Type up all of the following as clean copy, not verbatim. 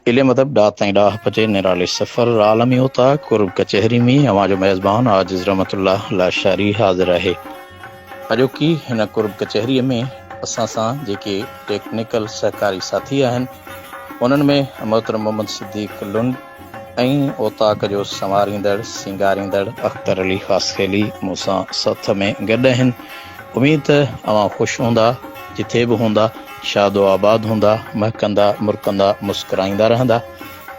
इल्म अदब डात डाह पचे निराले सफ़र आलमी होता कुर्ब कचहरी में अवां जो मेज़बान आजिज़ रहमतुल्लाह लाशारी हाज़िर आहे। अॼोकी हिन कुर्ब कचहरीअ में असां सां जेके टेक्निकल सहकारी साथी आहिनि उन्हनि में मोहतरम मोहम्मद सिद्दीक़ लुंड ऐं ओताक जो संवारींदड़ सिंगारींदड़ अख्तर अली ख़ासखेली मूंसां सथ में गॾु आहिनि। उमेद त अवां ख़ुशि हूंदा, जिथे बि हूंदा शादो आबाद हूंदा, महकंदा मुरकंदा मुस्कुराईंदा रहंदा।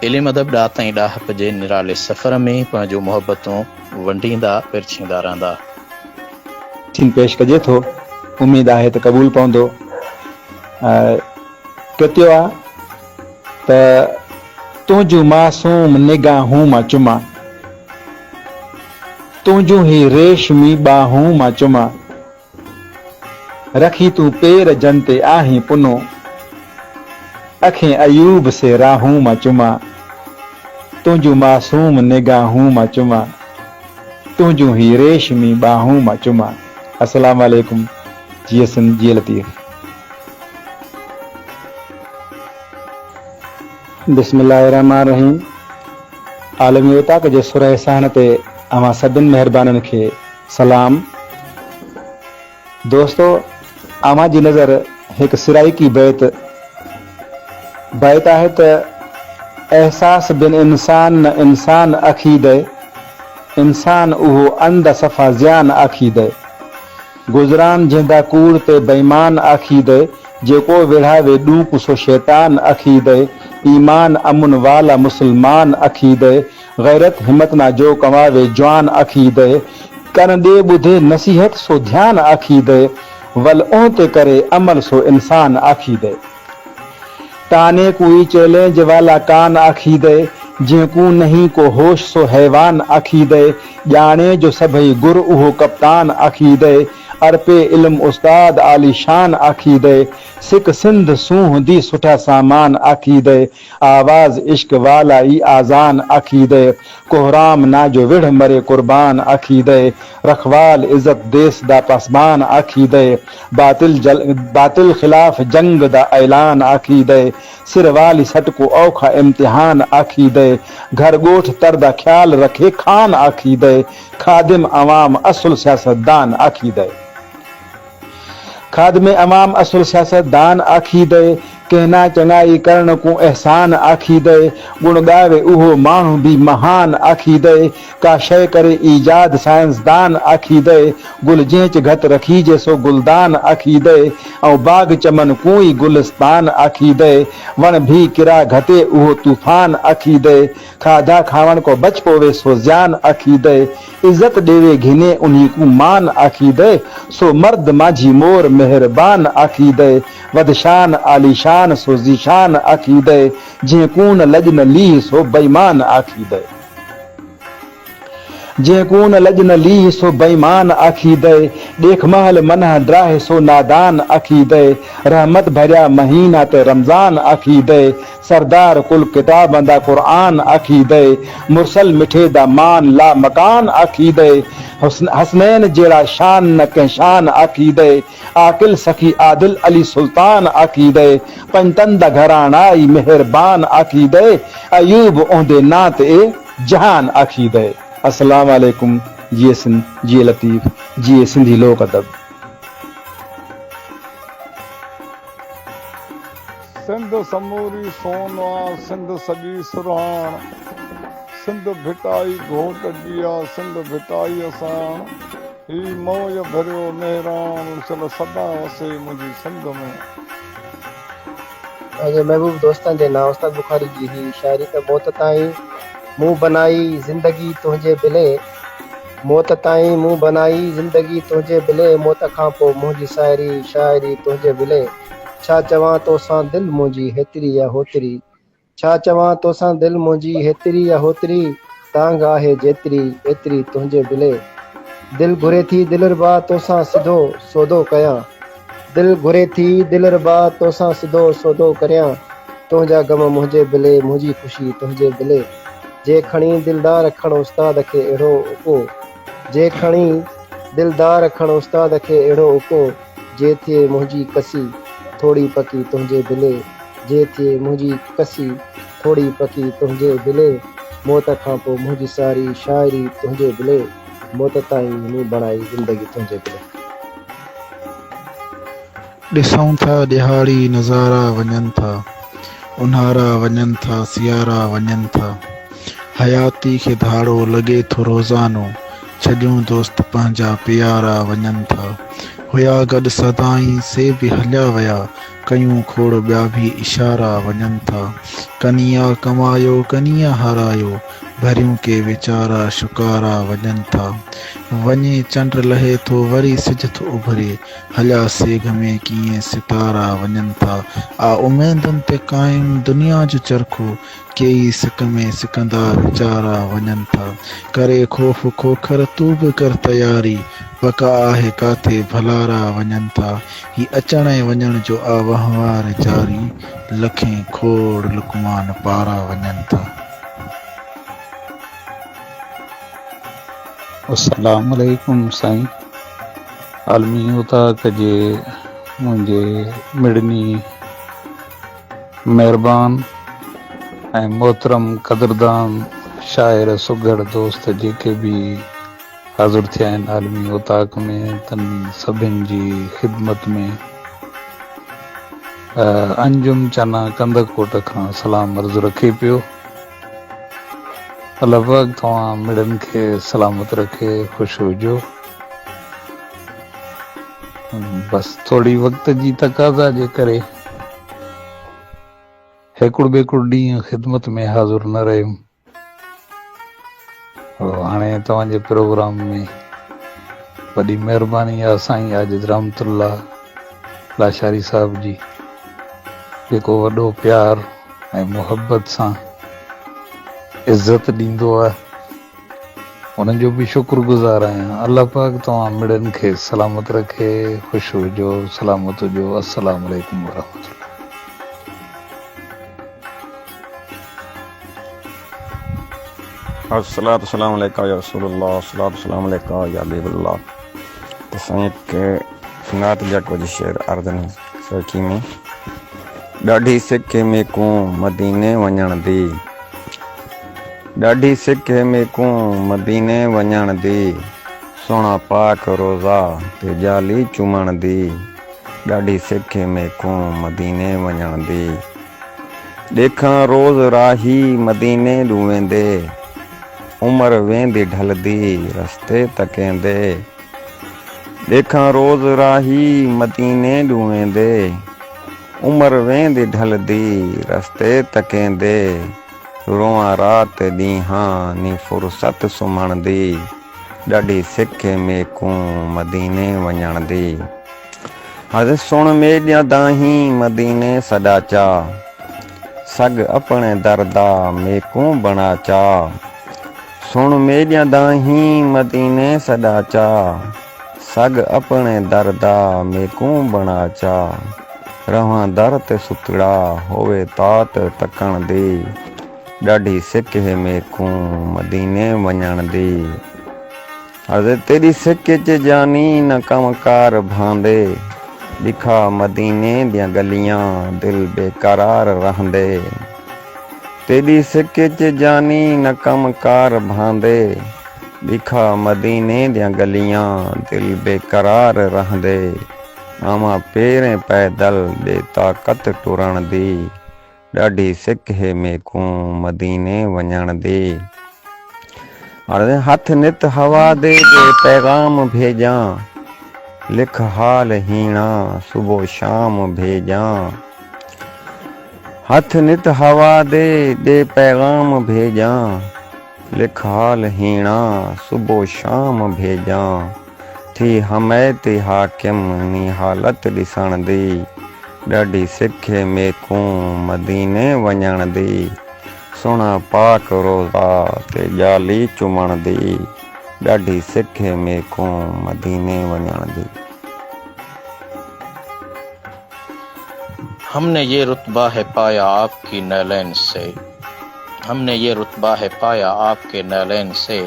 इल्म अदब ॾात ऐं ॾाहप जे निराले सफ़र में पंहिंजूं मुहबतूं वंडींदा विरछींदा रहंदा। पेश कजे थो, उमेद आहे त क़बूल पवंदो। कतियो आहे त तुंहिंजूं मासूम निगाहूं मां चुमा, तुंहिंजूं ही रेशमी बाहूं मां चुमा, रखी तूं पेर जन ते आहीं पुनो, अखें अयूब से राहूं मां चुमा, तुंहिंजूं मासूम निगाहूं मां चुमा, तुंहिंजूं ही रेशमी बाहूं मां चुमा। अस्सलाम वालेकुम। जी सिंध जी लतीफ़। बिस्मिल्लाहिर्रहमानिर्रहीम। आलमी उताक जे सुर एहसान ते अवां सभिनि महिरबाननि खे सलाम। दोस्तो, अवां जी नज़र हिकु सिराइकी बैत आहे त एहसास बिन इंसान न इंसान अखीदे, इंसान उहो अंद सफ़ा ज़ियान आखीदे, गुज़रान जिंदा कूड़ ते बेईमान आखीदे, जेको विढ़ावे ॾूक सो शैतान आखीदे, ईमान अमुन वाला मुसलमान अखीदे, गैरत हिम्मत ना जो कमावे जवान अखीदे, कन दे ॿुधे नसीहत सो ध्यान आखीदे, वल ओं ते करे अमल सो इंसान आखीदे, ताने कोई चैलेंज वाला कान आखीदे, जेको नहीं को होश सो हैवान आखीदे, जाने जो सभई गुर उहो कप्तान आखीदे, अरपे इल्म उस्ताद आलीशान आखीदे, सिख सिंध सूह दी सुठा सामान आखीदे, आवाज इश्क वाला ई आजान आखीदे, कोहराम ना जो विढ़ मरे कुर्बान आखीदे, रखवाल इज्जत देश दा पासबान आखीदे, बातिल खिलाफ जंग दा ऐलान आखीदे, सिर वाली सट को औखा इम्तिहान आखीदे, घर गोठ तर दा ख्याल रखे खान आखीदे, खादिम अवाम असुल सियासतदान आखीदे, खादमे अवाम असुल सियासतदान आखीदे, कहना चङाई करण को एहसान आखीदे, गुण गावे उहो माण्हू भी महान आखीदे, का शय करे ईजाद साइंसदान आखीदे, गुल जेंच घत रखीजे सो गुलदान आखीदे, ऐं बाग चमन कोई गुलिस्तान आखीदे, वण भी किरा घते उहो तूफान आखीदे, खाधा खावण को बच पोवे सो ज़ियान आखीदे, इज्जत देवे घिने उन्हीं को मान आखीदे, सो मर्द माझी मोर मेहरबान आखीदे, वदशान आलीशान सो ज़ीशान आखीदे, जेकून लजन ली सो बेईमान आखीदे, जेकून लजन ली सो बेईमान आखीदे, देख महल मनह ड्राहे सो नादान आखीदे, रहमत भरिया महीना ते रमजान आखीदे, सरदार कुल किताब दा कुरान आखीदे, मुरसल मिठे दा मान ला मकान आखीदे, हसनैन जेड़ा शान न के शान आखीदे, आकिल सखी आदिल अली सुल्तान आखीदे, पंजतन दा घरानाई मेहरबान आखीदे, अयूब ओंदे नात ए जहान आखीदे। अस्सलाम वालेकुम। जी सिंध जी लतीफ़ जी सिंधी लोक अदब। सिंध समूरी सोना सिंध सॼी सुराण, सिंध भिटाई घोट गिया सिंध भिटाई असां, ही मौज भरियो मेहरान चल सदा वसे मुंहिंजी सिंध में। अॼु महबूब दोस्तनि जे नाम उस्ताद बुखारी जी ही शाइरी त मौत ताईं मुंहुं बनाई ज़िंदगी तुंहिंजे बिले, मौत ताईं मुंहुं बनाई ज़िंदगी तुंहिंजे बिले, मौत खां पोइ मुंहिंजी साइरी शाइरी तुंहिंजे बिले, छा चवां तोसां दिलि मुंहिंजी हेतिरी या होतिरी, छा चवां तोसां दिलि मुंहिंजी हेतिरी या होतिरी, तांग आहे जेतिरी एतिरी तुंहिंजे बिले, दिलि घुरे थी दिलरबा तोसां सिधो सौदो कयां, दिलि घुरे थी दिलरबा तोसां सिधो सौदो करियां, तुंहिंजा गम मुंहिंजे बिले मुंहिंजी ख़ुशी तुंहिंजे बिले, जे खणी दिलदार खण उस्ताद खे अहिड़ो उको, जे खणी दिलदार खण उस्ताद खे अहिड़ो उको, जे थिए मुंहिंजी कसी थोड़ी पकी तुंहिंजे बिले, जे थिए मुंहिंजी कसी थोड़ी पकी तुंहिंजे दिले मौत खां पोइ मुंहिंजी सारी शाइरी तुंहिंजे दिले मौत ताईं मूं बणाई ज़िंदगी तुंहिंजे दिले। ॾिसूं था ॾिहाड़ी नज़ारा वञनि था, ऊन्हारा वञनि था, सियारा वञनि था, हयाती खे धाड़ो लॻे थो रोज़ानो, छॾियूं दोस्त पंहिंजा प्यारा वञनि था। हुया गॾु सदाईं से बि हलिया विया, कयूं खोड़ ॿिया बि इशारा वञनि था। कनिया कमायो कनिया हारायो, भरियूं के वीचारा शुकारा वञनि था। वञे चंड लहे थो वरी सिज थो उभरे, हलिया सेघ में कीअं सितारा वञनि था। आ उमेदुनि ते क़ाइम दुनिया जो चरखो, केई सिक में सिकंदा वीचारा वञनि था। करे ख़ौफ़ खोखर तू बि कर तयारी, पका आहे काथे भलारा वञनि था। ही अचण ऐं वञण जो आ वहिंवार जारी, लखें खोड़ लुकमान पारा वञनि था। अस्सलामु अलैकुम साईं। आलमी उताक जे मुंहिंजे मिड़नी महिरबान ऐं मोहतरम क़दरदान शाइर सुघड़ दोस्त जेके बि हाज़िर थिया आहिनि आलमी उताक में, तन सभिनि जी ख़िदमत में अंजुम चना कंदकोट खां सलाम अर्ज़ु रखे पियो। अल्लाह पाक तव्हां मिड़नि खे सलामत रखे, ख़ुशि हुजो। बसि थोरी वक़्त जी तक़ाज़ा जे करे हिकिड़ो ॿिकुड़ो ॾींहुं ख़िदमत में हाज़िर न रहियुमि। हाणे तव्हांजे प्रोग्राम में वॾी महिरबानी आहे साईं आजिज़ रहमतुल्लाह लाशारी साहिब जी, जेको वॾो प्यार ऐं मुहबत सां इज़त ॾींदो आहे, उन्हनि जो बि शुक्रगुज़ार आहियां। अल्लाह पाक तव्हां मिड़नि खे सलामत रखे, ख़ुशि हुजो, सलामत हुजो। अस्सलामु अलैकुम वरहमतुल्लाह। अस्सलातु वस्सलामु अलैका या रसूलुल्लाह, अस्सलातु वस्सलामु अलैका या हबीबुल्लाह। तो साईं के नात जा कुछ शेर अर्दन सखी में। ॾाढी सिक में को मदीने वञण दी, ॾाढी सिक में को मदीने वञण दी, सोना पाक रोज़ा ते जाली चुमण दी, ॾाढी सिक में को मदीने वञण दी। ॾेखां रोज़ राही मदीने ॾूं वेंदे, उम्र वेंदी ढलदी रस्ते तकेंदे, ॾेखां रोज़ राही मदीने ॾूं वेंदे, उम्र वेंदी ढलदी रस्ते तकेंदे, रोआं रात ॾींहां नी फुर्सत सुम्हण दी, ॾाढी सिक में को मदीने वञण दी। हज़ सुण मेॾियां दाहीं मदीने सॾा चा, सग अपने दरदा में को बणा चा, सुण मेॾियां दाहीं मदीने सॾा चा, सग अपने दरदा में को बणा चा, रवां दर ते सुतड़ा होवे तात तकण दी, ॾाढी सिक में को मदीने वञण दी। हज़ तेरी सिक च जानी न कमकार भांदे, ॾिखा मदीने दियां गलियां दिल बेकरार रहंदे, तेरी सिक च जानी न कमकार भांदे, ॾिखा मदीने दियां गलियां दिल बेकरार रहंदे, आमा पेरें पैदल बेताकत टुरण दी, ॾाढी सिक में को मदीने वञण दी। हथ नित हवा दे पैगाम भेजां, लिख हाल हीणा सुबह शाम भेजां, हथ नित हवा दे पैगाम भेजां, लिख हाल हीणा सुबह शाम भेजां, थी हमैत हाकिम नी हालत ॾिसण दी, ॾाढी सिक में को मदीने वञण दी, सोना पाक रोज़ा ते जाली चुमण दी, ॾाढी सिक में को मदीने वञण दी। हमने ये रुतबा है पाया आपकी नैलैन से, हमने ये रुतबा है पाया आपके नैलैन से,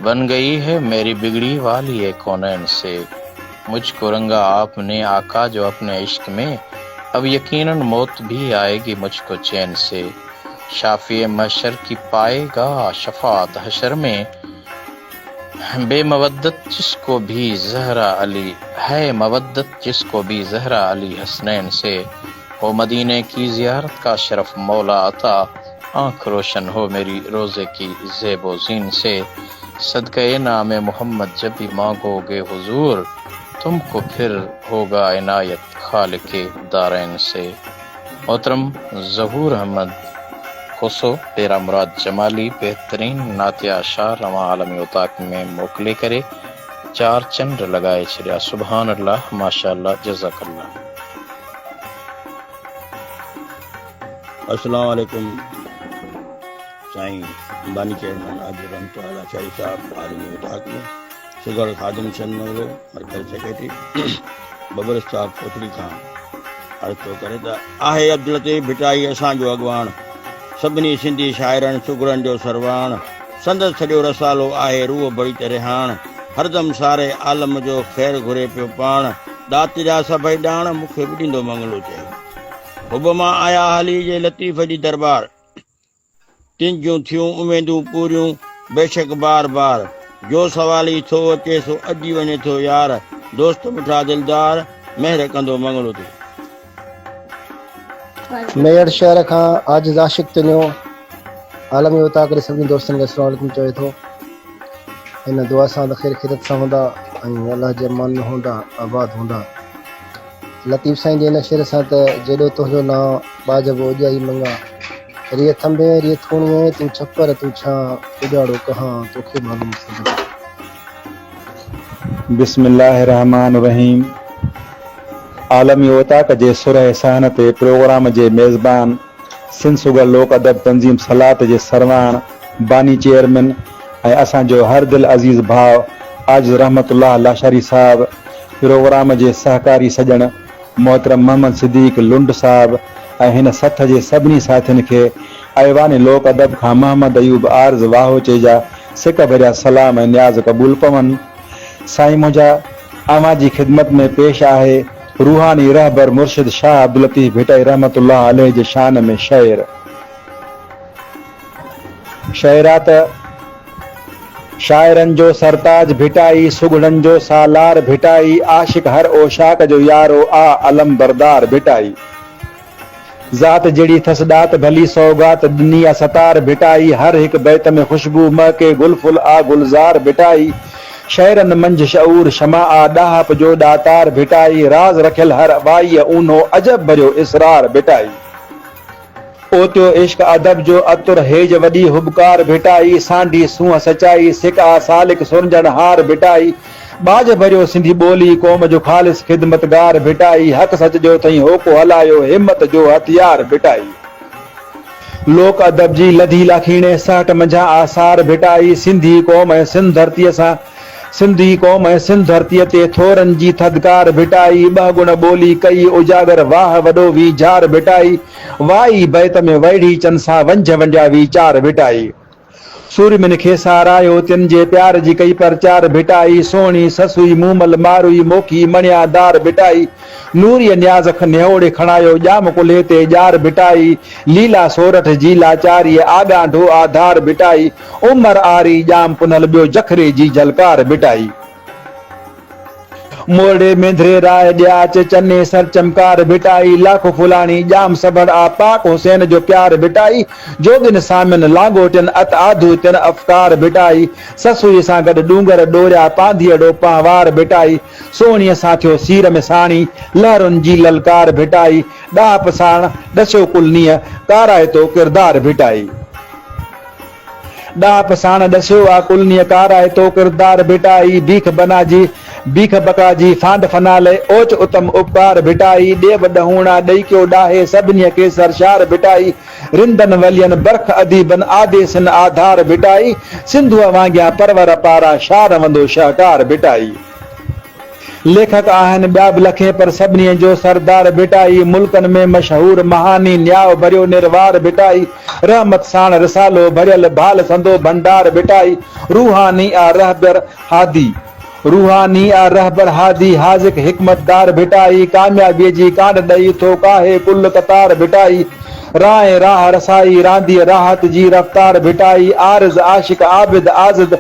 बन गई है मेरी बिगड़ी वाली ये कौनैन से, मुझको रंगा आपने आका जो अपने इश्क में, अब यकीनन मौत भी आएगी मुझको चैन से, शाफी महशर की पाएगा शफात हशर में। बेमवद्दत जिसको भी जहरा अली है, मवद्दत जिसको भी जहरा अली हसनैन से हो। मदीने की जियारत का शरफ मौला अता, आँख रोशन हो मेरी रोज़े की ज़ेबो ज़ीन से। सदक़े नाम मोहम्मद जब भी मांगोगे हुजूर, तुमको फिर होगा इनायत खालिके दारैन से। मोहतरम ज़हूर अहमद खुसो तेरा मुराद जमाली बेहतरीन नातिया शाह रवा आलमी उताक में मोकले करे 4 चंड लगाए छड़िया। सुभान अल्लाह, माशाअल्लाह, जज़ाकल्लाह। अस्सलाम वालेकुम। साईं बानी चेयरमैन आज रहमतुल्लाह शाही साहब आलमी उताक में सुगर खादिम चंद मरकज सेक्रेटरी बबर साहब कोतरी खां अर्ज़ थो करे त आहे अब्दुल लतीफ़ भिटाई असांजो अॻवान, सभिनी सिंधी शाइरनि शुगरनि जो सरवाण। संदसि सॼो रसालो आहे रूह भरी त रिहाण, हरदम सारे आलम जो ख़ैर घुरे पियो पाण। दात जा सभई ॼाण मूंखे बि ॾींदो मंगलो चई। हुब मां आया हली जे लतीफ़ जी दरबार, तिन जूं थियूं उमेदूं पूरियूं बेशक बार बार। जो सवाली थो अचे सो अॼु वञे थो यार, दोस्त मिठा दिलदार महर कंदो मंगलो ते। मेयर शहर खां आजिज़ आशिक़ तुनियो आलमी उताक रे सभिनी दोस्तनि खे अस्सलाम वालेकुम चवे थो। हिन दुआ सां त ख़ैर ख़िदत सां हूंदा ऐं अलाह जे मान हूंदा, आबाद हूंदा। लतीफ़ साईं जे हिन शेर सां त जेॾो तुंहिंजो नाम बाजबो उॼाई मंगा, रिय थंबे रिय थूणिए तूं छपर तूं छा उॼाड़ो कहां तोखे मालूम सभु। बिस्मिल्लाहिर्रहमानिर्रहीम। आलमी उताक जे सुरह सहन ते प्रोग्राम जे मेज़बान सिंध सुगर लोक अदब तंज़ीम सलात जे सरवाण बानी चेयरमैन ऐं असांजो हर दिल अज़ीज़ भाउ आजिज़ रहमतुल्लाह लाशारी साहब, प्रोग्राम जे सहकारी सॼण मोहतरम मोहम्मद सिद्दीक लुंड साहब ऐं हिन सथ जे सभिनी साथियुनि खे ऐवान लोक अदब खां मोहम्मद अयूब आर्ज़ वाहो चइजा सिक भरिया सलाम ऐं न्याज़ क़बूल पवनि। साईं मुंहिंजा अवां जी ख़िदमत में पेश आहे रूहानी रहबर मुर्शिद शाह अब्दुल लतीफ़ भिटाई रहमतुल्लाह अलैह जे शान में शेर। शेरात शाइरनि जो सरताज भिटाई, सुगड़नि जो सालार भिटाई, आशिक हर ओशाक जो यारो आ अलम बरदार भिटाई। ज़ात जहिड़ी थस ॾात भली सौगात ॾिनी आ सतार भिटाई, हर हिकु बैत में ख़ुशबू महके गुलफुल आ गुलज़ार भिटाई। शहरनि मंझि शऊर शमा आ ॾाहप जो ॾातार भिटाई, राज़ रखियल हर वाई ऊनो अजब भरियो इसरार भिटाई। ओतियो इश्क अदब जो अतुर हेज वॾी हुबकार भिटाई, सांढी सूंहं सचाई सिका सालिक सुरजण हार भिटाई। बाज भरियो सिंधी ॿोली क़ौम जो ख़ालिस ख़िदमतगार भिटाई, हक़ सच जो थई होको हलायो हिम्मत जो हथियार भिटाई। लोक अदब जी लधी लाखीणे सहट मंझां आसार भिटाई, सिंधी क़ौम ऐं सिंध धरतीअ सां सिंधी क़ौम ऐं सिंध धरतीअ ते थोरनि जी थदकार भिटाई। ॿ गुण ॿोली कई उजागर वाह वॾो वीचार भिटाई, वाई बैत में वैड़ी चन सां वंझ वंझा वीचार भिटाई। सूरमिन खे सारायो तिन जे प्यार जी कई परचार भिटाई, सोणी ससुई मूमल मारुई मोखी मणियादार भिटाई। नूरी न्याज़ न्योड़े खणायो जाम कुल्हे ते जार भिटाई, लीला सोरठ जी लाचारी आगांढो आधार भिटाई। उमर आरी जाम पुनल ॿियो जखरे जी झलकार भिटाई। मोड़े मेंधरे राय ॾियाच चने सर चमकार भिटाई, लाखो फुलानी जाम सबर आ पाक हुसैन जो प्यार भिटाई। जोगिन सामिन लांगोटिन अत आधू तिन अफकार भिटाई, ससुई सां गॾु डूंगर डोरिया पांधीअ ॾोपा वार भिटाई। सोणीअ सां थियो सीर में साणी लहरुनि जी ललकार भिटाई, ॾाप साण ॾसियो कुलनीअ काराए तो किरदार भिटाई। ॾाप साण ॾसियो आ कुलनीअ काराए तो किरदार भिटाई, बीख बका जी फांड फनाले ओच उत्तम उपकार भिटाई। देव ॾहूणा ॾेई कयो ॾाहे सभिनीअ खे सरशार भिटाई, रिंदन वलियन बरख अदीबन आदेसन आधार भिटाई। सिंधुअ वांगिया परवर पारा शार वंदो शाहकार भिटाई। लेखक आहिनि ॿिया बि लखे पर सभिनी जो सरदार भिटाई, मुल्कनि में मशहूर महानी न्याव भरियो निर्वार भिटाई। रहमत साण रिसालो भरियल भाल संदो भंडार भिटाई, रूहानी आ रहबर हादी रूहानी आ रहबर हादी हाज़िक हिकमतदार भिटाई कामयाबी जी कान ॾई थो काहे कुल कतार भिटाई राह राह रसाई रांदी राहत जी रफ्तार भिटाई आरिज़ आशिक आबिद आज़िद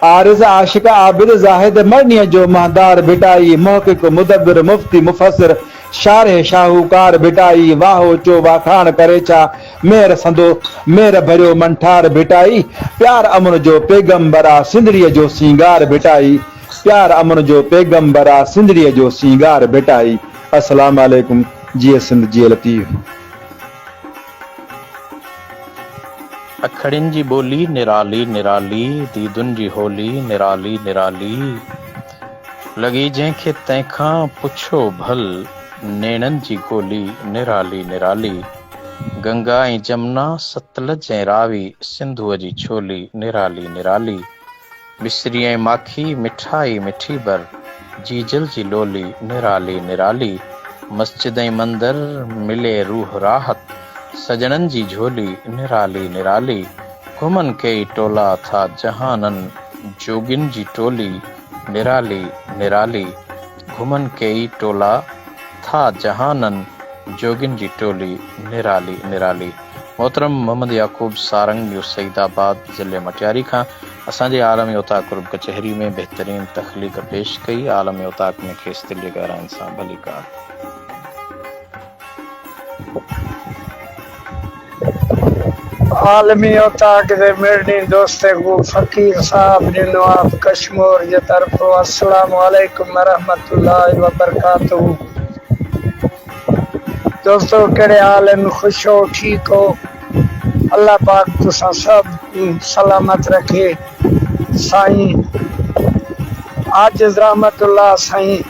आरिज़ आशिक आबिद ज़ाहिद मरनीअ जो महदार भिटाई मुहक़िक़ मुदब्बिर मुफ्ती मुफ़सिर शारे शाहूकार भिटाई वाहो चो वाखाण करे छा मेहर संदो मेहर भरियो मंठार भिटाई प्यार अमन जो पैगंबरा सिंधड़ीअ जो सींगार भिटाई प्यार अमन जो पैगंबरा सिंधड़ीअ जो सींगार भिटाई। अस्सलाम वालेकुम जी सिंध जी लतीफ़। अखड़ियुनि जी ॿोली निराली निराली दीदुनि जी होली निराली निराली लॻी जंहिंखे तंहिंखां पुछो भल नेणनि जी गोली निराली निराली गंगा ऐं जमुना सतलज ऐं रावी सिंधूअ जी छोली निराली निराली मिस्री ऐं माखी मिठाई मिठी बर जीजल जी लोली निराली निराली मस्जिद ऐं मंदर मिले रूह राहत सजणनि जी झोली निराली निराली घुमन कई टोला था जहाननि जोगिन जी टोली निराली निराली घुमन कई टोला था जहाननि जोगिन जी टोली निराली निराली। मोहतरम मोहम्मद याकूब सारंग जो सईदाबाद ज़िले मटियारी खां असांजे आलम उताक कुर्ब कचहरी में बहितरीन तख़लीक़ पेश कई। आलम उताक में खेस दिल जे गहराइनि सां भली कार। आलमी उताक दे मेरनी दोस्ते को फकीर साहब ने नवाब कश्मीर जे तरफ अस्सलाम वालेकुम रहमतुल्लाहि व बरकातहू। दोस्तों केड़े हाल हैं? खुश हो, ठीक हो? अल्लाह पाक तुसा सब सलामत रखे। साईं आज रहमतुल्लाह साईं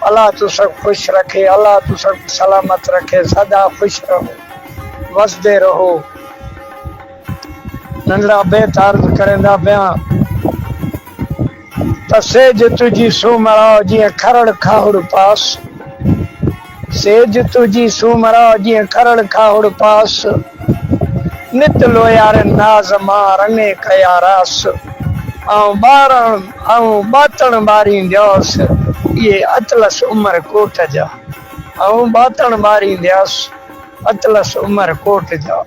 अल्लाह तुसा खुश रखे, अल्लाह तुसा सलामत रखे, सदा खुश रहो वसदे रहो। नंढड़ा बेत अर्ज करेंदा पिया त सेज तुझी सूमरा जीअं खरड़ खाहुड़ पास, सेज तुझी सूमरा जीअं खरड़ खाहुड़ पास नित लोयार नाज़ मां रंगे कया रास ऐं बातण ॿारींदस ये अतलस उमर कोट जा ऐं बातण ॿारींदस अतलस उमर कोट जा।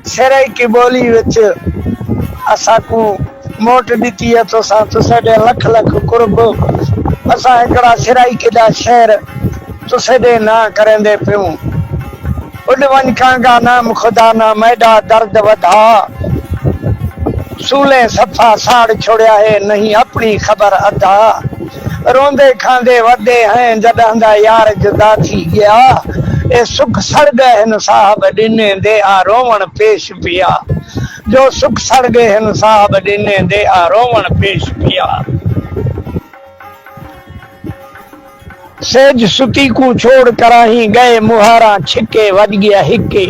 सिराई की बोली विच असा को मोट दी है तो तुसे दे लख लख कुर्ब असा एकड़ा सिराई केदा शहर तुसे दे ना करेंदे पियूं उड वन खांगा नाम खुदा ना मैडा दर्द वधा सूले सफा साड़ छोड़या है नहीं अपनी खबर अदा रोंदे खांदे वदे हैं जडंदा यार जुदा थी गया ए सुख सड़ गए हैं साहब डिने दे आ रोवण पेश पिया जो सुख सड़ गए हैं साहब डिने दे आ रोवण पेश पिया। सेज सुती को छोड़ कराही गए मुहारा छिके वज गया हिके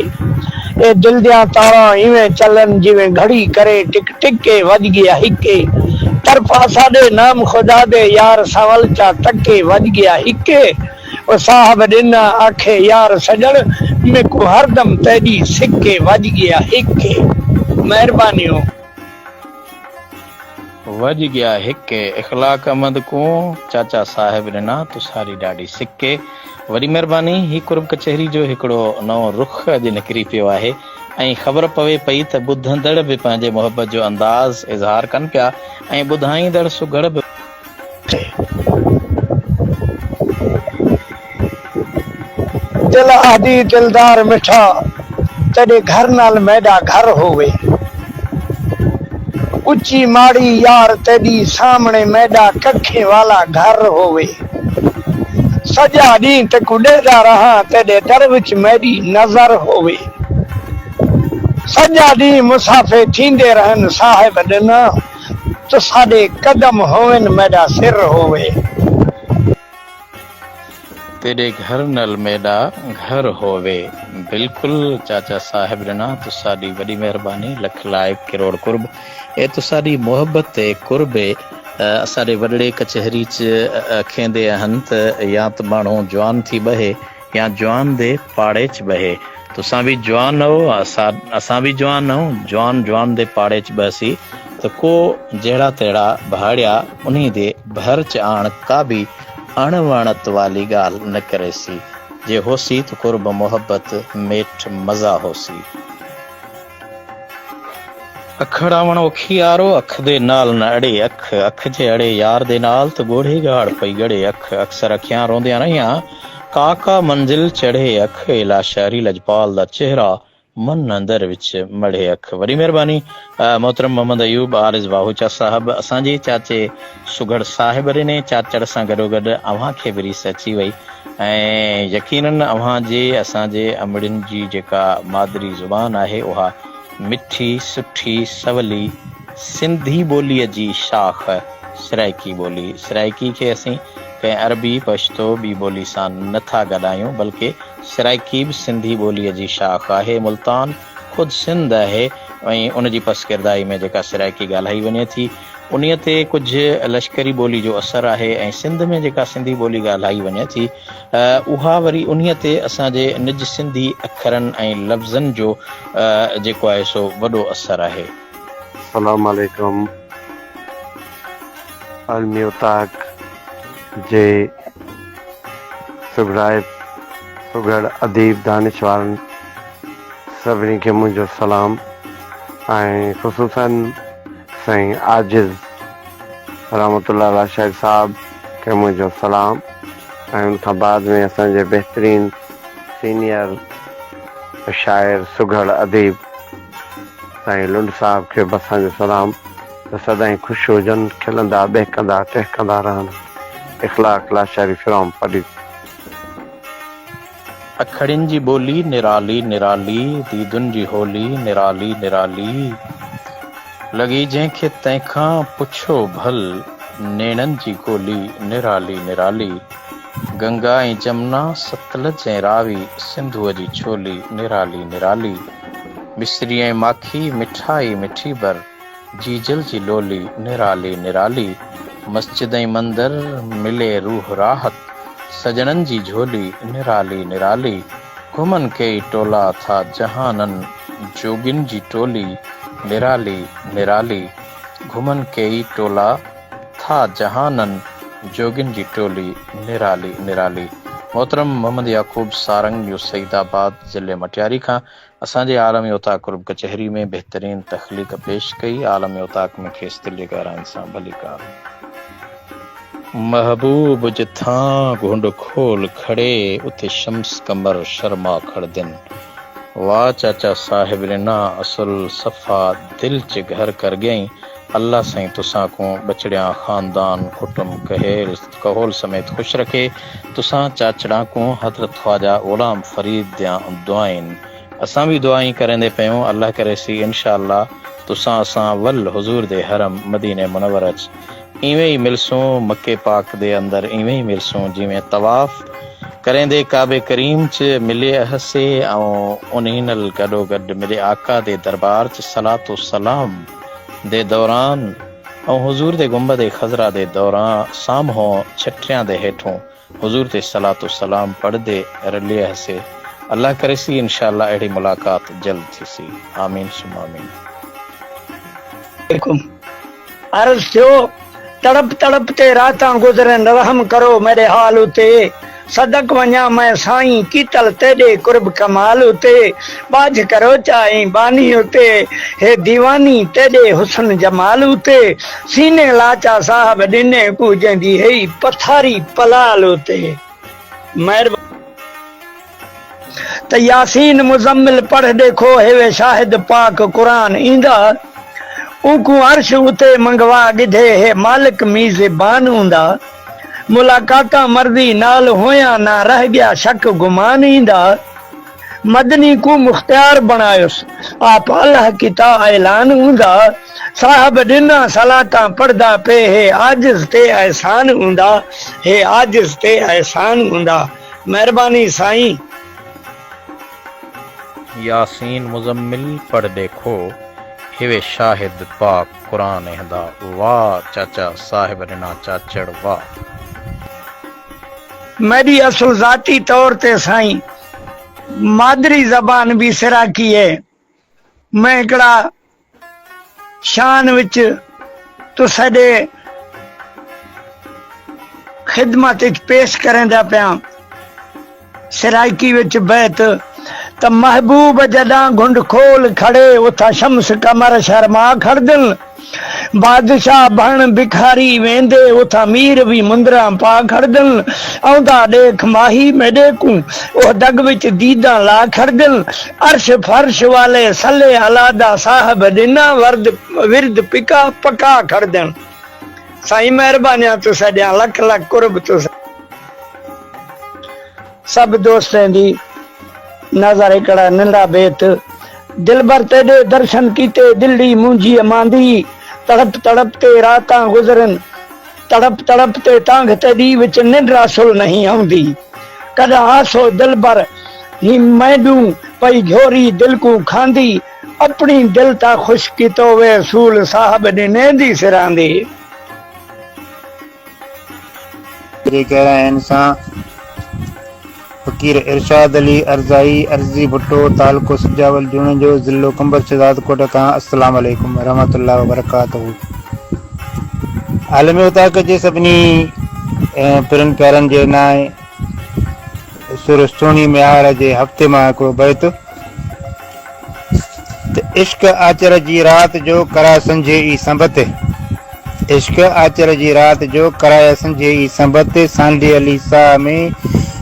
ए दिल दिया तारा इवें चलन जिवें घड़ी करे टिक टिके वज गया हिके तरफा साडे नाम खुदा दे यार सवल चा टके वज गया हिके ओ साहब डिना आखे यार सजण में को हरदम तेरी सिक्के वज गया हिके। मेहरबानी हो वज गया हिके इखलाक अहमद को चाचा साहिब डिना तुसारी ॾाढी सिके। वरी मेहरबानी ही कुर्ब कचहरी जो हिकिड़ो नओं रुख अॼु निकिरी पियो आहे ऐं ख़बर पवे पई त ॿुधंदड़ बि पंहिंजे मोहबत जो अंदाज़ इज़हार कनि पिया ऐं ॿुधाईंदड़ सुगड़ बि। दिल आदि दिलदार मिठा तेरे घर नाल मैडा घर होवे उच्ची माड़ी यार तेरी सामने मैडा कखे वाला घर होवे सजा दी ते कुडेदा रहा तेरे दर विच मेरी नजर होवे सजा दी मुसाफे थींदे रहन साहिब डिना तो साडे कदम होवन मेरा सिर होवे तेरे घर नल मेडा घर होवे। बिल्कुल चाचा साहिब डिना तुसाडी वडी मेहरबानी लख लाइक करोड़ कुर्ब ए तुसाडी मोहब्बत ते कुर्बे असाडे वडड़े कचहरी च खेंदे हन त या त माण्हू जवान थी बहे या जवान दे पाड़े च बहे तुसां भी जवान हो असां भी जवान हो जवान दे पाड़े च बसी त को जहिड़ा तहिड़ा भाड़िया उन्हीं दे भर च आण का भी अणवणत वाली ॻाल्हि न करेसी। जे होसी त कुर्ब मोहब्बत मेठ मज़ा होसी। अखड़ावण औखियारो अख दे नाल न अड़े अख, अख जे अड़े यार दे नाल त गोढ़े गाड़ पई गड़े अख। अक्सर अखियां रोंदियां रहियां काका मंजिल चढ़े अख, इला शायरी लजपाल दा चेहरा मन अंदर विच मड़े अख। वरी महिरबानी मोहतरम मोहम्मद अयूब आरिज़ वाहूचा साहब। असांजे चाचे सुगड़ साहिब ने चाचड़ सां गॾोगॾु अव्हां खे बि रीस अची वई ऐं यकीनन अव्हां जे असांजे अमड़ियुनि जी जेका मादरी ज़ुबान आहे उहा मिठी सुठी सवली सिंधी ॿोलीअ जी शाख सराइकी ॿोली। सराइकी खे असीं कंहिं अरबी पश्तो ॿी ॿोली सां नथा गॾायूं, बल्कि सराइकी बि सिंधी ॿोलीअ जी शाख आहे। मुल्तान ख़ुदि सिंध आहे ऐं उनजी पसकिरदाई में जेका सराइकी ॻाल्हाई वञे थी उन्हीअ ते कुझु लश्करी ॿोली जो असरु आहे ऐं सिंध में जेका सिंधी ॿोली ॻाल्हाई वञे थी उहा वरी उन्हीअ ते असांजे निज सिंधी अखरनि ऐं लफ़्ज़नि जो जेको आहे सो वॾो असरु आहे। अस्सलाम वालेकुम। आलमी उताक जे सुगड़ अदीब दानिशवारनि सभिनी खे मुंहिंजो सलाम ऐं ख़ुसूसन साईं आजिज़ रहमतुल्लाह अला शाइर साहब खे मुंहिंजो सलाम ऐं उनखां बाद में असांजे बहितरीन सीनियर शाइर सुगड़ अदीब साईं लुंड साहब खे बि असांजो सलाम त सदाईं ख़ुशि हुजनि, खिलंदा ॿहकंदा टहकंदा रहनि। इख़लाक़ ला शाइरी फिरोम पढ़ी। अखड़ियुनि जी ॿोली निराली निराली, दीदुनि जी होली निराली निराली, लॻी जंहिंखे तंहिंखां पुछो भल, नेणनि जी गोली निराली निराली, गंगा ऐं जमुना सतलज ऐं रावी सिंधूअ जी छोली निराली निराली, मिस्री ऐं माखी मिठाई मिठी बर, जीजल जी लोली निराली निराली, मस्जिद ऐं मंदर मिले रूह राहत, सजणनि जी झोली निराली निराली, घुमन कई टोला था जहानन जोगिन जी टोली निराली निराली, घुमन कई टोला था जहानन जोगिन जी टोली निराली निराली। मोहतरम मोहम्मद याकूब सारंग जो सईदाबाद ज़िले मटियारी खां असांजे आलमी उताक कुर्ब कचहरी में बहितरीन तख़लीक़ पेश कई। आलमी उताक में खेस दिल जे गहराइनि सां भली कार। महबूब जिथां घुंड खोल खड़े उते शम्स कमर शर्मा खड़दिन, वाह चाचा साहिब रिना असुल सफ़ा दिल च घर कर गई, अल्लाह साईं तुसां को बचड़िया ख़ानदान कुटुम कहोल समेत खुश रखे। तुसां चाचड़ा को हज़रत ख्वाजा ग़ुलाम फरीद दियां दुआइन। असां भी दुआई करेंदे पियूं, अल्लाह करे सी इंशाअल्लाह तुसां असां वल हुजूर दे हरम मदीने मुनव्वर अच इवें ही मिलसूं, मक्के पाक दे अंदर इवें ही मिलसूं जिवें तवाफ करेंदे काबे करीम च मिले हसे ऐं उन्हीं नाल गॾो गॾु मेरे आका दे दरबार च सलातो सलाम दे दौरान ऐं हुजूर दे गुंबद खज़रा दे दौरान साम्हों छठियां दे हेठों हुजूर ते सलातो सलाम पढ़दे रलिए हसे। अल्लाह करे सी इंशाअल्लाह अहिड़ी मुलाकात जल्द थी सी। आमीन सुम आमीन। अर्ज़ थियो तड़प तड़प ते रातां गुज़रन, रहम करो मेरे हाल उते, सदक वञा मैं साईं कीतल तेरे कुर्ब कमाल उते, बाज करो चाहे बानी उते, हे दीवानी तेरे हुस्न जमाल उते, सीने लाचा साहब दिने पूजंदी है पथारी पलाल उते। त यासीन मुजम्मिल पढ़ देखो हेवे शाहिद पाक कुरान ईंदा, उकू अर्श उते मंगवा गिधे है मालिक मीज़बान हूंदा, मुलाकाता मर्दी नाल होया ना रह गया शक गुमान ईंदा, मदनी को मुख्तियार बनायुस आप अल्लाह की ता ऐलान हूंदा, साहब दिना सलाता पढ़दा पे है आजिज़ ते एहसान हूंदा, है आजिज़ ते एहसान हूंदा। मेहरबानी साईं। यासीन मुजम्मिल पढ़ देखो हिवे शाहिद पाक कुरान हदा, वाह चाचा साहिब रिना चाचड़ वाह। मेरी असल जाती तौर ते साईं मादरी जबान भी सिराकी है। मैं एकड़ा शान विच तुसाडे खिदमत विच पेश करेंदा पिया सराइकी विच बैत त महबूब जदा घुंड खोल खड़े उथा शम्स कमर शर्मा खड़दन बादशाह बण भिखारी वेंदे उथा मीर भी मुंदरा पा खड़दन औंदा देख माही मेडे को ओ दग विच दीदा ला खड़दन अर्श फर्श वाले सले अलादा साहब दिना विरद पिका पका खड़दन। साईं मेहरबानी तुसा ॾियां लख लख कुर्ब तुसा सब दोस्तन दी नजर एकड़ा नंढा बेत दिलबर तेरे दर्शन कीते दिल्ली मुंजी मांदी तड़प तड़प ते रातां गुजरन तड़प तड़प ते तांग तेरी विच निंद्रा सुल नहीं आउंदी कदा आसो दिलबर ही मैडू पई झोरी दिल को खांदी अपनी दिल ता खुश कीतो वे सूल साहब ने नेंदी सिरांदी। कह रहे हैं इंसान फकीर इरशाद अली अर्जाई अर्जी भुट्टो तालुको सुजावल जून जो ज़िलो कंबर शहजाद कोट का अस्सलाम वालेकुम रहमतुल्लाह व बरकातहू। आलमी उताक जे सभिनी पिरन प्यारन जे नाए सुर सोनी म्यार जे हफ्ते मां हिकिड़ो बैत त इश्क आचर जी रात जो करा संझे ई संबत इश्क आचर जी रात जो कराया संझे ई संबत सांडे अली साह में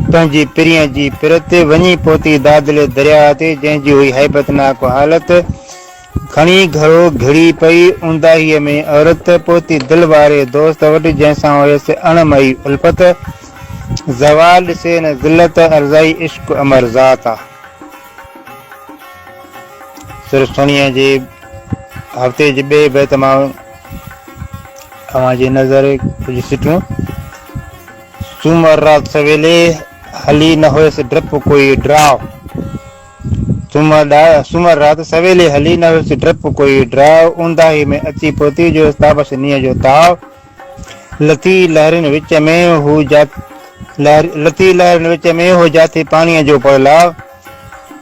पंहिंजी पिरीअ जी पिरत वञी पहुती दादले दरिया ते जंहिंजी हुई हैबतनाक हालत खणी घरो घिड़ी पई ऊंदाहीअ में औरत पहुती दिल वारे दोस्त वटि जंहिंसां हुयसि अणमई उल्फत ज़वाल ॾिसे न ज़िलत अर्ज़ाई इश्क अमर ज़ात आ। सुरसोनीअ जे हफ़्ते जे ॿिए बैत मां अवां जी नज़र कुझु सिटियूं सूमर रात सवेले हली न हुयसि डप कोई ड्राव सूमर रात सवेले हली न हुयसि डप कोई ड्राव ऊंदाही में अची पहुती जो ताबस नीअ जो ताव लती लहरिन विच में हू जाती पाणीअ जो पड़लाव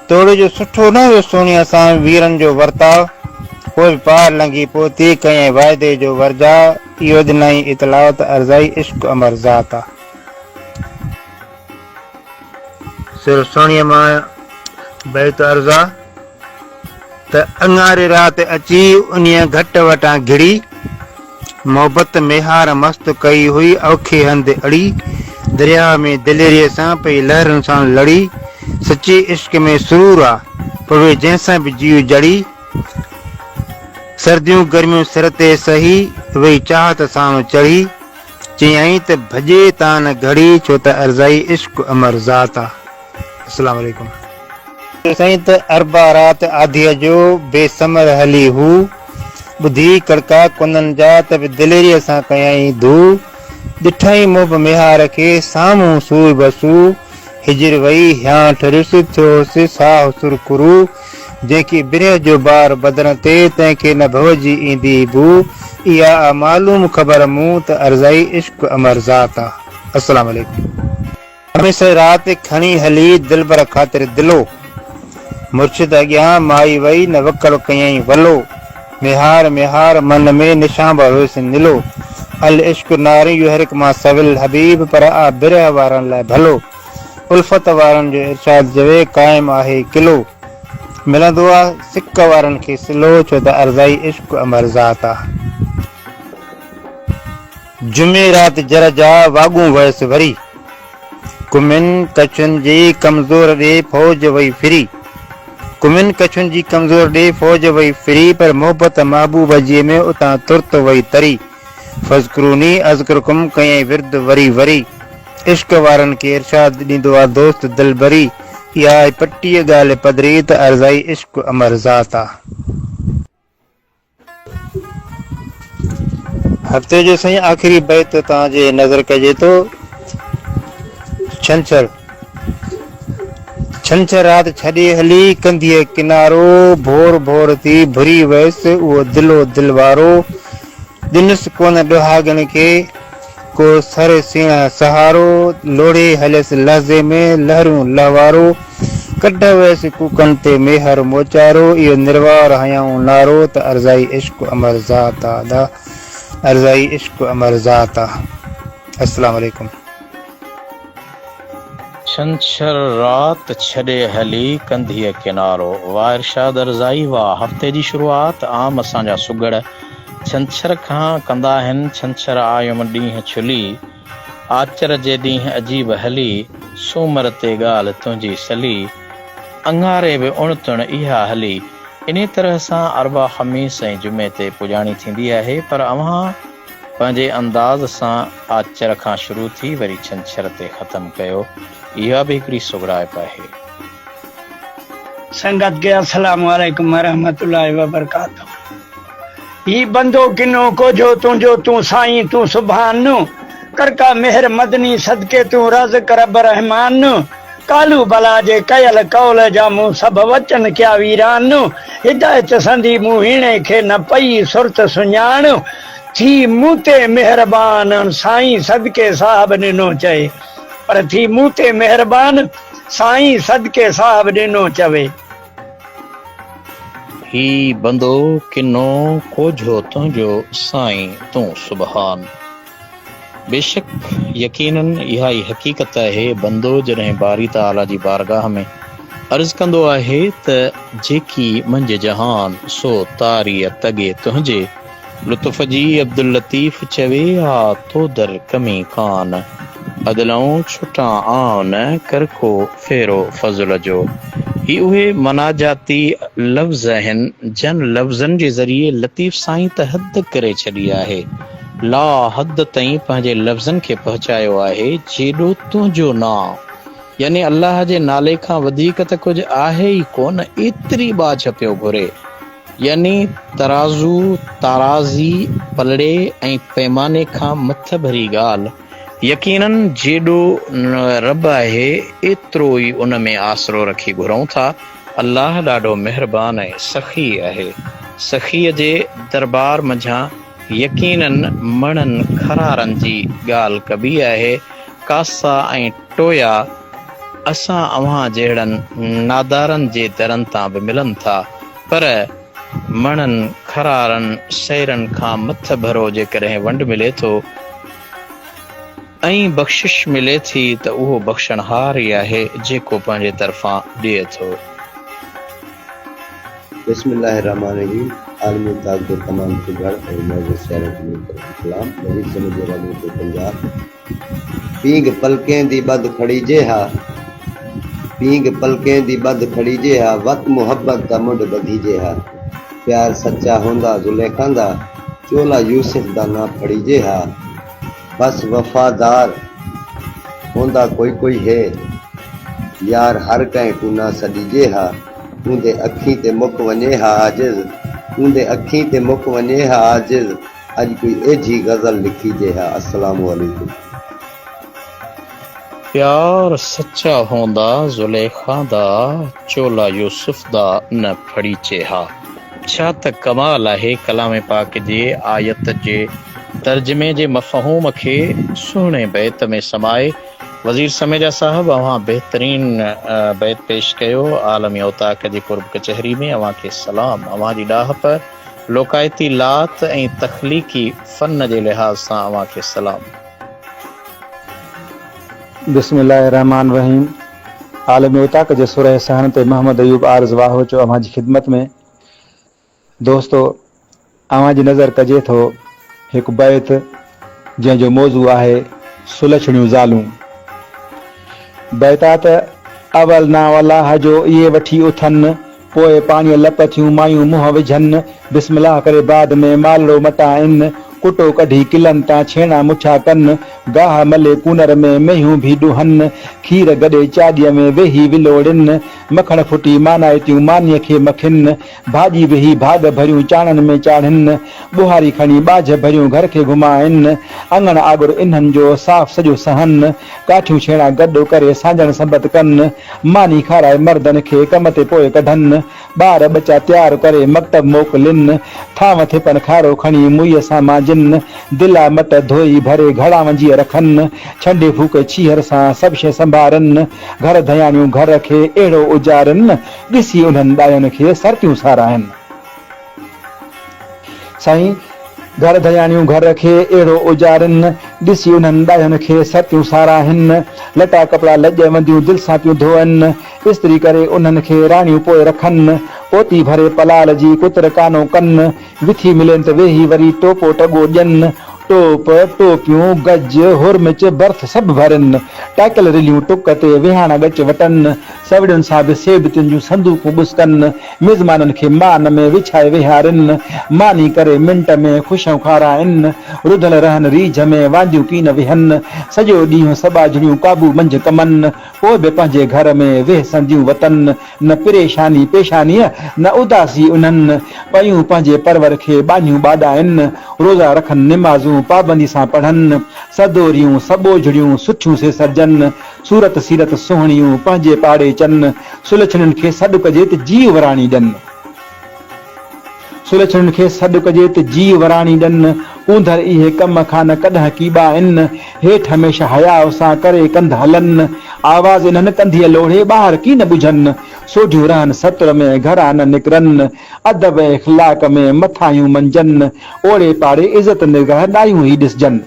तोड़े जो सुठो न हुयो सोनिया सां वीरन जो वर्ताव पोइ पार लंघी पहुती कयईं वाइदे जो वर्जा इहो ॾिनई इतलावत अर्ज़ाई इश्क अमर ज़ात आ। सिर सोणीअ मां बैत अर्ज़ा त अंगारे रात अची उन्हीअ घट वटां घिड़ी मोहबत मेहार मस्त कई हुई औखे हंध अड़ी दरिया में दिलेरीअ सां पई लहरुनि सां लड़ी सची इश्क में सुरूर आ पर उहे जंहिंसां बि जीव जड़ी सर्दियूं गर्मियूं सिर ते सही वही चाहत सां चढ़ी चयई त भॼे तां न घड़ी छो त अर्ज़ाई इश्क अमर ज़ात आ। अस्सलाम वालेकुम। साईं त अरबा रात आधीअ जो बेसमर हली हू ॿुधी कड़का कुननि जा त बि दिलेरीअ सां कयई धू ॾिठई मोब मेहार खे साम्हूं सूर बसू हिजर वई ह्यां ठरिस थियोसि साह सुरकुरू जंहिंखे बिरह जो बार बदन ते तंहिंखे न भवजी ईंदी बू इहा मालूम ख़बर मूं त अर्ज़ाई इश्क अमर ज़ात आ। अस्सलाम वालेकुम। हमेशह रात खणी हली दिलबर ख़ातिर दिलो मुर्शिद अॻियां माई वई न वकल कयई वलो मेहार मेहार मन में निशांबर हुयसि निलो अल इश्क नारी युहरिक मां सविल हबीब पर आ बिरह वारनि लाइ भलो उल्फत वारनि जो इरशाद जवे क़ाइम आहे किलो मिलंदो आहे सिक वारनि खे सिलो छो त अर्ज़ाई इश्क अमर ज़ात आ। जुमे रात जर जा वाॻूं वयसि वरी कुमिन कछुनि जी कमज़ोर ॾे फौज वई फिरी कुमिन कछुनि जी कमज़ोर ॾे फौज वई फिरी पर मोहबत महबूब जी में उतां तुर्त वई तरी फज़कुरूनी अज़कुरकुम कयईं विर्द वरी वरी इश्क वारनि खे इरशाद ॾींदो आहे दोस्त दिलबरी इहा पटीअ ॻाल्हि पधरी त अर्ज़ाई इश्क अमर ज़ात आ। हफ़्ते जो साईं आख़िरी बैत तव्हांजे नज़र कजे थो छंछर छंछर रात छॾे हली कंधीअ किनारो भोर भोर थी भुरी वयसि उहो दिलो दिल वारो ॾिनुसि कोन ॾुहागण खे को सर सीण सहारो लोढ़े हलियसि लहज़े में लहरूं लहवारो कढ वैस कूकन ते मेहर मोचारो इहो निर्वार हयाऊं नारो त अर्ज़ाई इश्क अमर ज़ात आ अर्ज़ाई इश्क अमर ज़ात आ। अस्सलाम वालेकुम। छंछर रात छॾे हली कंधीअ किनारो, वाह इरशाद अर्ज़ाई वाह। हफ़्ते जी शुरूआत आम असांजा सुगड़ छंछर खां कंदा आहिनि। छंछर आयुम ॾींहुं छुली, आचर जे ॾींहुं अजीब हली, सूमर ते ॻाल्हि तुंहिंजी सली, अंगारे बि उणतुण इहा हली। इन तरह सां अरबा ख़मीस ऐं जुमे ते पुॼाणी थींदी आहे, पर अव्हां पंहिंजे अंदाज़ सां आचर खां शुरू थी वरी छंछर ते ख़तमु कयो। इहा बि हिकिड़ी सुगड़ाइप आहे। संगत के अस्सलाम वालेकुम रहमतुल्लाहि व बरकातहू। ही बंदो किनो कोजो तुंहिंजो तूं साईं तूं सुभान, करका मेहर मदनी सदके तूं रज़्क़ रब रहमान। कालू बला जे कयल कौल जा मूं सभु वचन क्या वीरान, हिदायत संदी मूं हिणे खे न पई सुरत सुञाण। थी मूं ते मेहरबान साईं सदके साहब ॾिनो चए, पर थी मूं ते मेहरबान साईं सदके साहब ॾिनो चवे। ही बंदो किनो कोझो तुंहिंजो साईं तूं सुभान। बेशक यकीनन इहा ई हक़ीक़त आहे, बंदो जॾहिं बारी ताला जी बारगाह में अर्ज़ कंदो आहे त जेकी मंझि जहान सो तारीअ तगे तुंहिंजे, लुत्फ़ जी अब्दुल लतीफ़ चवे आ तो दर कमी कान, अदलऊं छुटा आन कर को फेरो फज़ल जो। ही उहे मनाजाती लफ़्ज़ आहिनि जन लफ़्ज़नि जे ज़रिए लतीफ़ साईं त हद करे छॾी आहे, ला हद ताईं पंहिंजे लफ़्ज़नि खे पहुचायो आहे जेॾो तुंहिंजो नाम, यानी अल्लाह जे नाले खां वधीक त कुझु आहे ई कोन, एतिरी बाछ पियो घुरे। यानी तराज़ू ताराज़ी पलड़े ऐं पैमाने खां मथ भरी ॻाल्हि, यकीनन जेॾो रब आहे एतिरो ई उन में आसरो रखी घुरूं था। अल्लाह ॾाढो महिरबान ऐं सखी आहे। सखीअ जे दरबार मंझां यकीनन मणनि खरारनि जी ॻाल्हि कबी आहे। कासा ऐं टोया असां अव्हां जहिड़नि नादारनि जे दरनि तां बि मिलनि था, पर मणनि खरारनि सैरनि खां मथ भरो जेकॾहिं वंड मिले थो ऐं बख़्शिश मिले थी त उहो बख़्शणहार ई आहे जेको पंहिंजे तरफ़ां ॾिए थो। बिस्मिल्लाहिर्रहमानिर्रहीम। आलमी ताक़ जो तमाम सुघड़ ऐं मौजूद शहरनि खे सलाम। वज़ीर समझ रही तो पंजाब। पींग पलकें दी बद खड़ीजे हा, पींग पलकें दी बद खड़ीजे हा, वक्त मुहब्बत दा मुंड बधीजे हा। प्यार सच्चा होंदा जुलेखा दा, चोला यूसुफ दा ना फड़ीजे हा। बस वफादार होंदा कोई है, यार हर कंहिं को ना सॾीजे हा। ऊंदे अखीं ते मुक वञे हा आजिज़, ऊंदे अखीं ते मुक वञे हा आजिज़, अॼु कोई एझी गज़ल लिखीजे हा। अस्सलामु अलैकुम। प्यार सच्चा होंदा ज़ुलेखा दा, चोला यूसुफ दा न फड़ीचे हा। छा त कमाल आहे कलाम पाक जे आयत जे तर्जमे जे मफ़हूम खे सुहिणे बैत में समाए वज़ीर समेजा साहब अव्हां बहितरीन बैत पेश कयो। आलमी औताक जी कुर्ब कचहरी में अव्हां खे सलाम। अव्हां जी ॾाहप लोकायती लात ऐं तख़लीक़ी फ़न जे लिहाज़ सां अव्हां खे सलाम। बिस्मिल्लाहिर्रहमानिर्रहीम। आलमी औताक जे सुरह सहन ते मोहम्मद अयूब आर्ज़ वाहो जो अव्हां जी ख़िदमत में। दोस्तो, अव्हां जी नज़र कजे थो हिकु बैत जंहिंजो मौज़ू आहे सुलछणियूं ज़ालूं। बैतात अवल ना अलाह जो इहे वठी उथनि, पोइ पाणीअ लप थियूं मायूं मुंहं विझनि, बिस्मिल्लाह करे बाद में मालड़ो मटाइनि, कुटो कढी किलनि तां छेणा मुछा कनि, गाह मले कूनर में मेहियूं भी ॾुहनि, खीर गॾे चाॾीअ में वेही विलोड़नि, मखण फुटी मानाइतियूं मानीअ खे मखिन, भाॼी वेही भाग भरियूं चाणनि में चाढ़िन, ॿुहारी खणी ॿाझ भरियूं घर खे घुमाइनि, अङण आगुर इन्हनि जो साफ़ सॼो सहनि, काठियूं छेणा गॾु करे सांजण संबत कनि, मानी खाराए मर्दनि खे कम ते पोइ कढनि, ॿार बचा तयारु करे मकतब मोकिलिन, थांव थिपनि खारो खणी मुईअ सां मां जिन दिला मट धोई भरे घड़ा वंजीअ रखनि छंडे फूके छीहर सां सभु शइ संभारनि घर धयाणियूं घर खे अहिड़ो उजारनि ॾिसी उन्हनि ॾायनि खे सरतियूं साराहिनि। साईं घर धयाणियूं घर खे अहिड़ो उजारनि ॾिसी उन्हनि ॾायनि खे सरतियूं साराहिनि लटा कपिड़ा लॼ वंदियूं दिलि सां पियूं धोअनि इस्त्री करे उन्हनि खे राणियूं पोइ रखनि पोती भरे पलाल जी कुतर कानो कनि विथी मिलनि त वेही वरी टोपो टॻो ॾियनि टोप टोपियूं गज हुरमिच बर्थ सभु भरनि टाकल रिलियूं टुक ते विहाणा गच वटनि सवड़ियुनि सां बि सेबतियुनि जूं संदूकूं ॿुसकनि मिज़माननि खे मान में विछाए विहारनि मानी करे मिंट में ख़ुशियूं खाराइनि रुधल रहनि रीझ में वांदियूं कीन विहनि सॼो ॾींहुं सॿाझड़ियूं काबू मंझि कमनि पोइ बि पंहिंजे घर में वेहसंदियूं वतनि न परेशानी पेशानीअ न उदासी उन्हनि पयूं पंहिंजे परवर खे बानियूं ॿाॾाइनि रोज़ा रखनि निमाज़ूं पाबंदी सां पढ़नि सदोरियूं सबोझड़ियूं सुठियूं से सजनि सूरत सीरत सुहिणियूं पंहिंजे पाड़े चनि सुलछणनि खे सॾु कजे त जीव वराणी ॾियनि सुलछणनि खे सॾु कजे त जीव वराणी ॾियनि ऊंधर इहे कम खां न कॾहिं कीबा आहिनि हेठि हमेशह हयाव सां करे कंध हलनि आवाज़ इन्हनि कंधीअ लोढ़े ॿाहिरि की न ॿुझनि सोढियूं रहनि सत्र में घरां न निकिरनि अदब इख़लाक़ में मथायूं मंझनि ओड़े पाड़े इज़त निगाह ॾायूं ई ॾिसजनि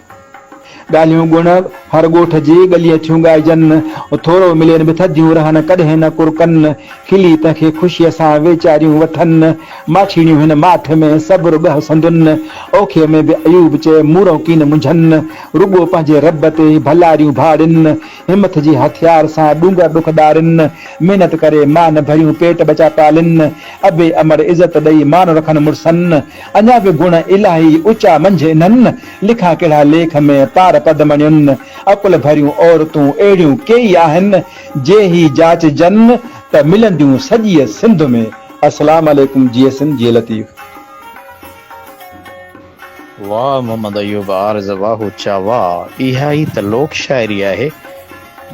ॻाल्हियूं गुण हर ॻोठ जी गलीअ थियूं ॻाइजनि थोरो मिलेनि बि थधियूं रहनि कॾहिं न कुरकनि खिली तंहिंखे ख़ुशीअ सां वेचारियूं वठनि माछीड़ियूं हिन माठ में सब्र ॿ संदुनि औखे में बि अयूब चए मूरो कीन मुंझनि रुॻो पंहिंजे रब ते भलारियूं भाड़िनि हिमत जी हथियार सां ॾूंगर ॾुख ॾारिनि महिनत करे मान भरियूं पेट बचा पालिनि अबे अमर इज़त ॾेई मान रखनि मुड़सनि अञा बि गुण इलाही ऊचा मंझ इन्हनि लिखा कहिड़ा लेख में पार पदमणियुनि अकुल भरियूं औरतूं अहिड़ियूं कई आहिनि जे ही जाच जन त मिलंदियूं सॼीअ सिंध में। अस्सलाम वालेकुम जी सिंध जी लतीफ़। वाह मोहम्मद अयूब आर्ज़ वाह उचा वाह इहा ई त लोक शाइरी आहे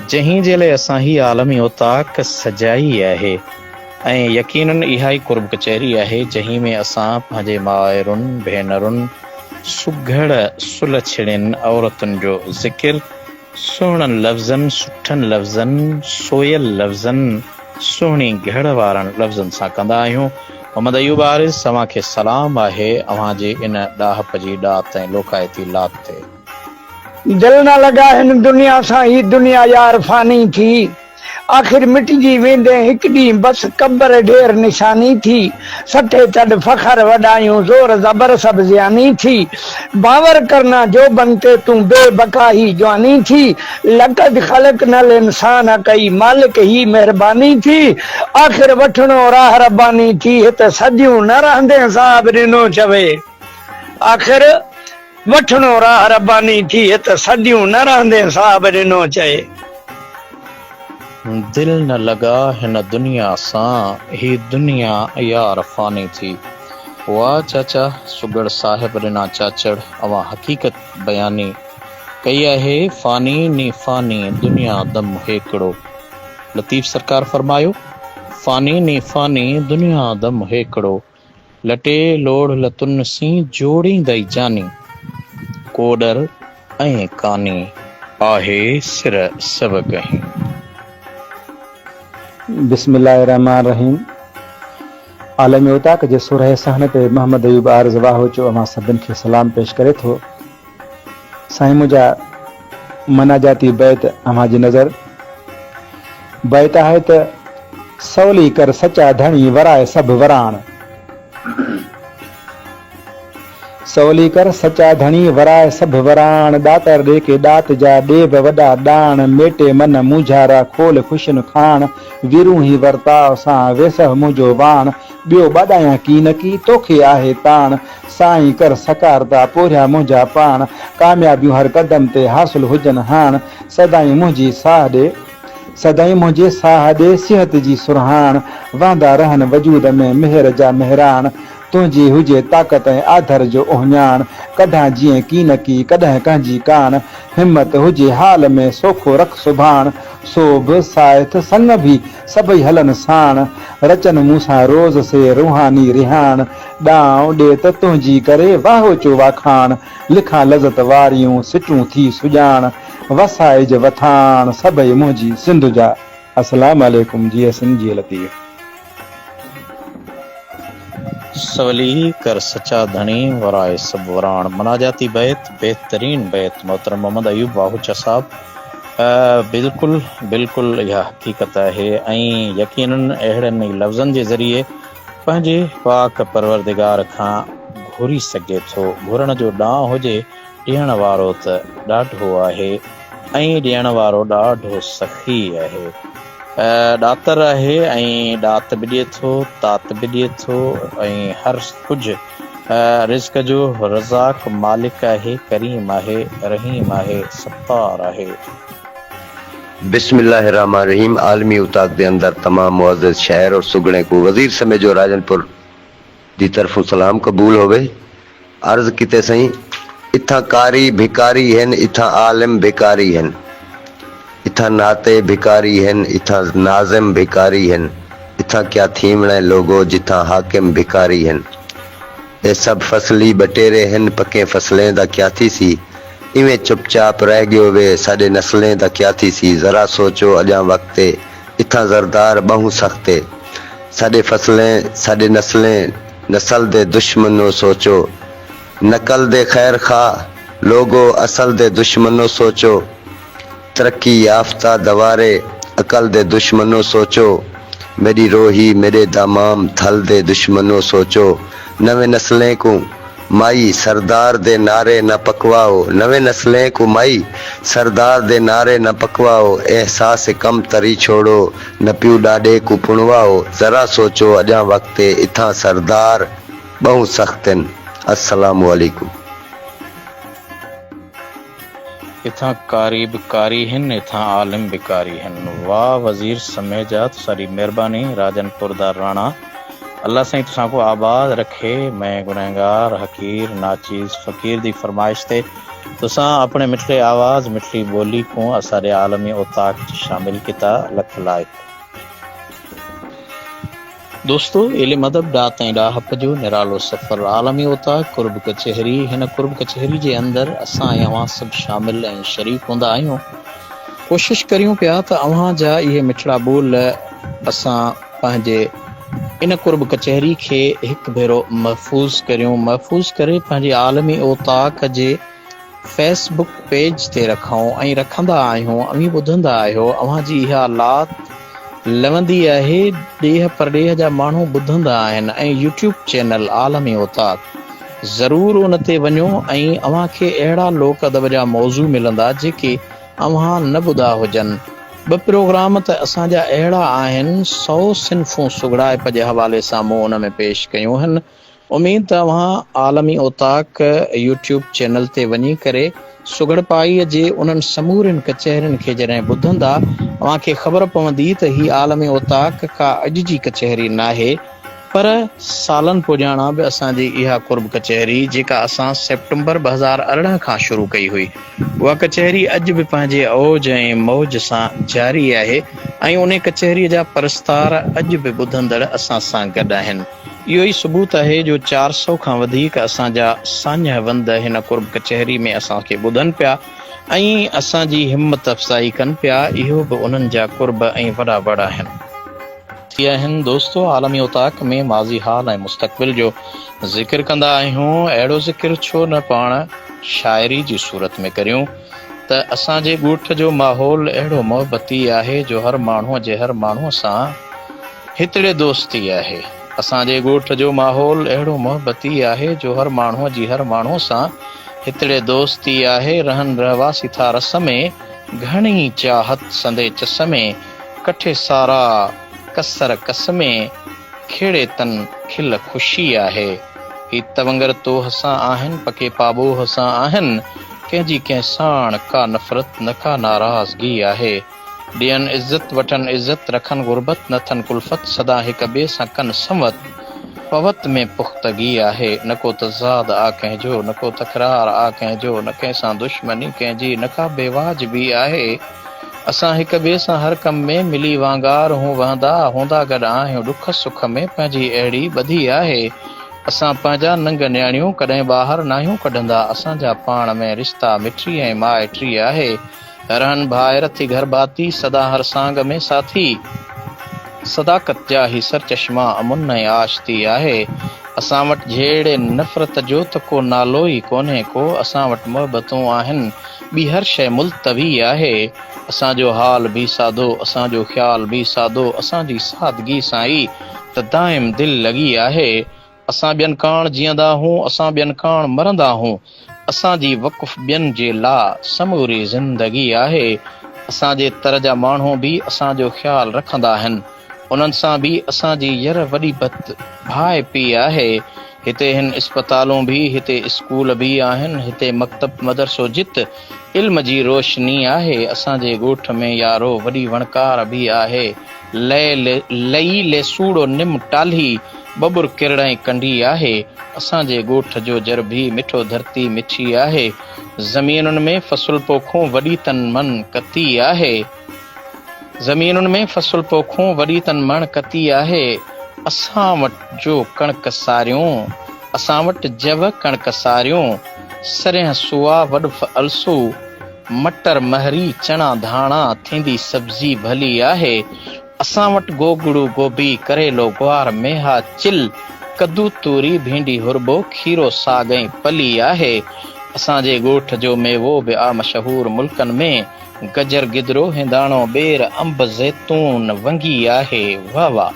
जंहिं जे लाइ असां ही आलमी उताक सजाई आहे ऐं यकीनन इहा ई कुर्ब कचहरी आहे जंहिं में असां पंहिंजे माइरुनि भेनरुनि सुघड़ सुलछड़ियुनि औरतुनि जो ज़िक्र सुहिणनि लफ़्ज़नि सुठनि लफ़्ज़नि सोयल लफ़्ज़नि सुहिणी घड़ वारनि लफ़्ज़नि सां कंदा आहियूं। मोहम्मद अयूब आरिज़ तव्हांखे सलाम आहे अव्हांजे इन ॾाहप जी ॾात ऐं लोकायती लात ते। दिल न लगा हिन दुनिया सां ही दुनिया यार फानी थी आखिर मिटजी वेंदे हिक ॾींहुं बस कब्र ढेर निशानी थी सठे चढ़ फखर वॾायूं ज़ोर ज़बर सब ज़ियानी थी बावर करना जो बनते तूं बेबका ही जवानी थी लक़द ख़लक नल इंसान कई मालिक ही मेहरबानी थी आखिर वठणो राह रबानी थी हिते सदियूं न रहंदे साहब ॾिनो चवे आखिर वठणो राह रबानी थी हिते सदियूं न रहंदे साहब ॾिनो चए दिल न लगा हिन दुनिया सां ही दुनिया यार फानी थी। वाह चाचा सुगड़ साहिब ॾिना चाचड़ अवां हक़ीक़त बयानी कई आहे फानी नी फानी दुनिया दम हेकड़ो लतीफ़ सरकार फरमायो फानी नी फानी दुनिया दम हेकड़ो लटे लोड़ लतुन सी जोड़ींदई जानी कोडर ऐं कानी आहे सिर सब कहीं। बिस्मिल्लाहिर्रहमानिर्रहीम। आलमी उताक जे सुरह सहन ते मोहम्मद अयूब आर्ज़ वाहो चो अमां सभिनि खे सलाम पेश करे थो। साईं मुंहिंजा मनाजाती बैत अमां जी नज़र बैत आहे त सवली कर सचा धणी वराए सभु वराण सवली कर सचा धणी वराए सभु वराण दातर ॾे के दात जा ॾेब वॾा ॾाण मेटे मन मुझारा खोल खुशन खाण वीरूं ही वर्ताव सां वेसह मुंहिंजो वाण ॿियो ॿाॾायां की न की तोखे आहे ताण साईं कर सकारता पोरिया मुंहिंजा पाण कामयाबियूं हर कदम ते हासिल हुजनि हाण सदाईं मुंहिंजी साह ॾे सदाईं मुंहिंजे साह ॾे सिहत जी सुरहाण वांदा रहनि वजूद में मेहर जा मेहरान तुंहिंजी हुजे ताक़त ऐं आधर जो ओहञाण कॾहिं जीअं की न की कॾहिं कंहिंजी कान हिमत हुजे हाल में सोखो रख सुभाण सोभ साइथ संग बि सभई हलनि साण रचन मूंसां रोज़ से रूहानी रिहान ॾांहुं ॾे त तुंहिंजी करे वाहो चो वाखाण लिखां लज़त वारियूं सिटूं थी सुॼाण वसाइज वथाण सभई मुंहिंजी सिंध जा। अस्सलाम वालेकुम जी सिंध जी लतीफ़। सवली कर सचा धनी वराए सब वराण मनाजाती बैत बेहतरीन बैत मोहतरम मोहम्मद अयूब वाहुचा साहब। बिल्कुल बिल्कुल इहा हक़ीक़त है ऐं यकीनन अहिड़नि लफ़्ज़नि जे ज़रिए पंहिंजे पाक परवरदिगार खां घुरी सघे थो। घुरण जो ॾांहुं हुजे ॾियण वारो त ॾाढो आहे ऐं ॾियण वारो ॾाढो सखी आहे। ॾातर आहे ऐं ॾात बि ॾिए थो तात बि ॾिए थो ऐं हर कुझु रिज़्क़ जो रज़ाक मालिक आहे करीम आहे रहीम आहे सत्तार आहे। बिस्मिल्लाहिर्रहमानिर्रहीम। आलमी उताक के अंदर तमाम मुअज़्ज़ज़ शहर और सुगड़े को वज़ीर समेत जो राजनपुर की तरफों सलाम कबूल होवे। अर्ज़ किते सही इथा कारी भिकारी हैं इथा आलिम भिकारी हैं इथा नाते भिकारी हैं इथा नाज़िम भिकारी हैं इथा क्या थीमणे लोगो जिथा हाकिम भिकारी हैं। ये सब फसली बटेरे हैं पके फसलें दा क्या थी सी इवें चुपचाप रह गयो वे साडे नस्लें दा क्या थी सी। जरा सोचो अजा वक्ते इथा ज़रदार बहु सख्ते साडे फसलें साडे नस्लें नस्ल दे दुश्मनों सोचो नकल दे खैर खा लोगो असल दे दुश्मनों सोचो तरक्की याफ्ता दवारे अकल दे दुश्मनों सोचो मेरी रोही मेरे दामाम थल दे दुश्मनों सोचो। नवे नस्लें को माई सरदार दे नारे न पकवाओ नवे नस्लें को माई सरदार दे नारे न पकवाओ एहसास कम तरी छोड़ो न पियो डाडे को पुणवाओ। जरा सोचो अजा वक्ते इथा सरदार बहु सख्तन। अस्सलामु अलैकुम। इथा कारी बिकारी हिन इथा आलिम बिकारी हिन। वाह वज़ीर समेजा सारी मेहरबानी राजनपुर दा राणा। अल्लाह साईं तुसां को आबाद रखे। मैं गुनहगार हकीर नाचीज़ फ़कीर दी फरमाइश ते तुसां अपने मिठड़े आवाज़ मिठड़ी बोली को असाडे आलमी उताक शामिल किता लख लाइक। दोस्तों इल्म अदब ॾात ऐं ॾाहप जो निरालो सफ़र आलमी उताक कुर्ब कचहरी। हिन कुर्ब कचहरी जे अंदरि असां ऐं अवां सभु शामिल ऐं शरीक हूंदा आहियूं। कोशिशि करियूं पिया त अव्हां जा इहे मिठड़ा ॿोल असां पंहिंजे इन कुर्ब कचहरी खे हिकु भेरो महफ़ूज़ करियूं महफ़ूज़ करे पंहिंजे आलमी उताक जे फेसबुक पेज ते रखूं ऐं रखंदा आहियूं अवी ॿुधंदा आहियो। अव्हां जी इहा लात लवंदी आहे ॾेह परॾेह जा माण्हू ॿुधंदा आहिनि ऐं यूट्यूब चैनल आलमी उताक ज़रूर उन ते वञो ऐं अव्हां खे अहिड़ा लोक अदब जा मौज़ू मिलंदा जेके अव्हां न ॿुधा हुजनि। ॿ प्रोग्राम त असांजा अहिड़ा आहिनि 100 सिन्फ़ूं सुगड़ाइप जे हवाले सां मूं उन में पेश कयूं आहिनि। उमेद त अव्हां आलमी उताक यूट्यूब चैनल ते वञी करे सुगड़पाईअ जे उन्हनि समूरनि कचहरियुनि खे जॾहिं ॿुधंदा अव्हां खे ख़बर पवंदी त ही आलमी उताक का अॼु जी कचहरी नाहे पर सालनि पुॼाणा बि असांजी इहा कुर्ब कचहरी जेका असां सेप्टेंबर 2018 खां शुरू कई हुई उहा कचहरी अॼु बि पंहिंजे औज ऐं मौज सां जारी आहे ऐं उन कचहरीअ जा परस्तार अॼु बि ॿुधंदड़ असां सां गॾु आहिनि। इहो ई सबूत आहे जो 400 खां वधीक असांजा सान्य वंद हिन कुर्ब कचहरी में असांखे ॿुधनि पिया ऐं असांजी हिमत अफ़ज़ाई कनि पिया। इहो बि उन्हनि जा कुर्ब ऐं वॾा वॾा आहिनि। दोस्तो आलमी उताक में माज़ी हाल ऐं मुस्तक़बिल जो ज़िक्र कंदा आहियूं। अहिड़ो ज़िक्र छो न पाण शाइरी जी सूरत में करियूं त असांजे ॻोठ जो माहौल अहिड़ो मोहबती आहे जो हर माण्हूअ जे हर माण्हूअ सां हितड़े दोस्ती आहे। असांजे ॻोठ जो माहौल अहिड़ो मोहबती आहे जो हर माण्हूअ जी हर माण्हूअ सां हितड़े दोस्ती आहे। रहन रहवासी था रस में घणी चाहत संदे चस में कठे सारा कसर कस में खेड़े तन खिल ख़ुशी आहे। ही तवंगर तो हसां आहिनि पके पाबो हसां आहिनि कंहिंजी कंहिं साण का नफ़रत न का नाराज़गी आहे। ॾियनि इज़त वठनि इज़त रखनि गुरबत न थनि कुल्फत सदा हिक ॿिए सां कनि संवत पवत में पुख़्तगी आहे। न को तज़ाद आ कंहिंजो न को तकरार आ कंहिंजो न कंहिं सां दुश्मनी कंहिंजी न का बेवाज बि आहे। असां हिक ॿिए सां हर कम में मिली वांगार हूं वहंदा हूंदा गॾु आहियूं ॾुख सुख में पंहिंजी अहिड़ी ॿधी आहे असां पंहिंजा नंग नियाणियूं कॾहिं ॿाहिरि नाहियूं कढंदा असांजा पाण में रिश्ता मिठी ऐं माइटी आहे रहन भाई रथी घर बाती सदा हर सांग में साथी सदाकत जा ही सर चश्मा अमुन ऐं आशती आहे असां वटि जहिड़े नफ़रत जो त को नालो ई कोन्हे को असां वटि मोहबतूं आहिनि ॿी हर शइ मुल्तवी आहे असांजो हाल बि सादो असांजो ख़्याल बि सादो असांजी सादगी सां ई त दाइम दिलि लॻी आहे असां ॿियनि काण जीअंदा हूं असां ॿियनि काण मरंदा हूं असांजी वक़ुफ़ ॿियनि जे लाइ समूरी ज़िंदगी आहे असांजे तर जा माण्हू बि असांजो ख़्यालु रखंदा आहिनि उन्हनि सां बि असांजी यर वॾी बत भाए पी आहे हिते हिन अस्पतालूं बि हिते स्कूल बि आहिनि हिते मकतब मदरसो जित इल्म जी रोशनी आहे असांजे ॻोठ में यारो वॾी वणकार बि आहे लई ले सूड़ो निम टाल्ही बबुर किरड़ाई कंढी आहे असांजे ॻोठ जो जर बि मिठो धरती मिठी आहे ज़मीनुनि में फसल पोखूं वॾी तन मन कती आहे ज़मीनुनि में फसल पोखूं वॾी तन मण कती आहे असां वटि जो कणक सारियूं असां वटि जव कणक सारियूं सरियह सुआ वॾफ अलसू मटर महरी चणा धाणा थींदी सब्जी भली आहे असां वटि गोगड़ू गोभी करेलो ग्वार मेहा चिल कद्दू तूरी भिंडी हुरबो खीरो साग ऐं पली आहे असांजे ॻोठ जो मेवो बि आहे मशहूर मुल्कनि में गजर गिदरो हिंदाणो ॿेर अंब ज़ैतून वंगी आहे वाह वाह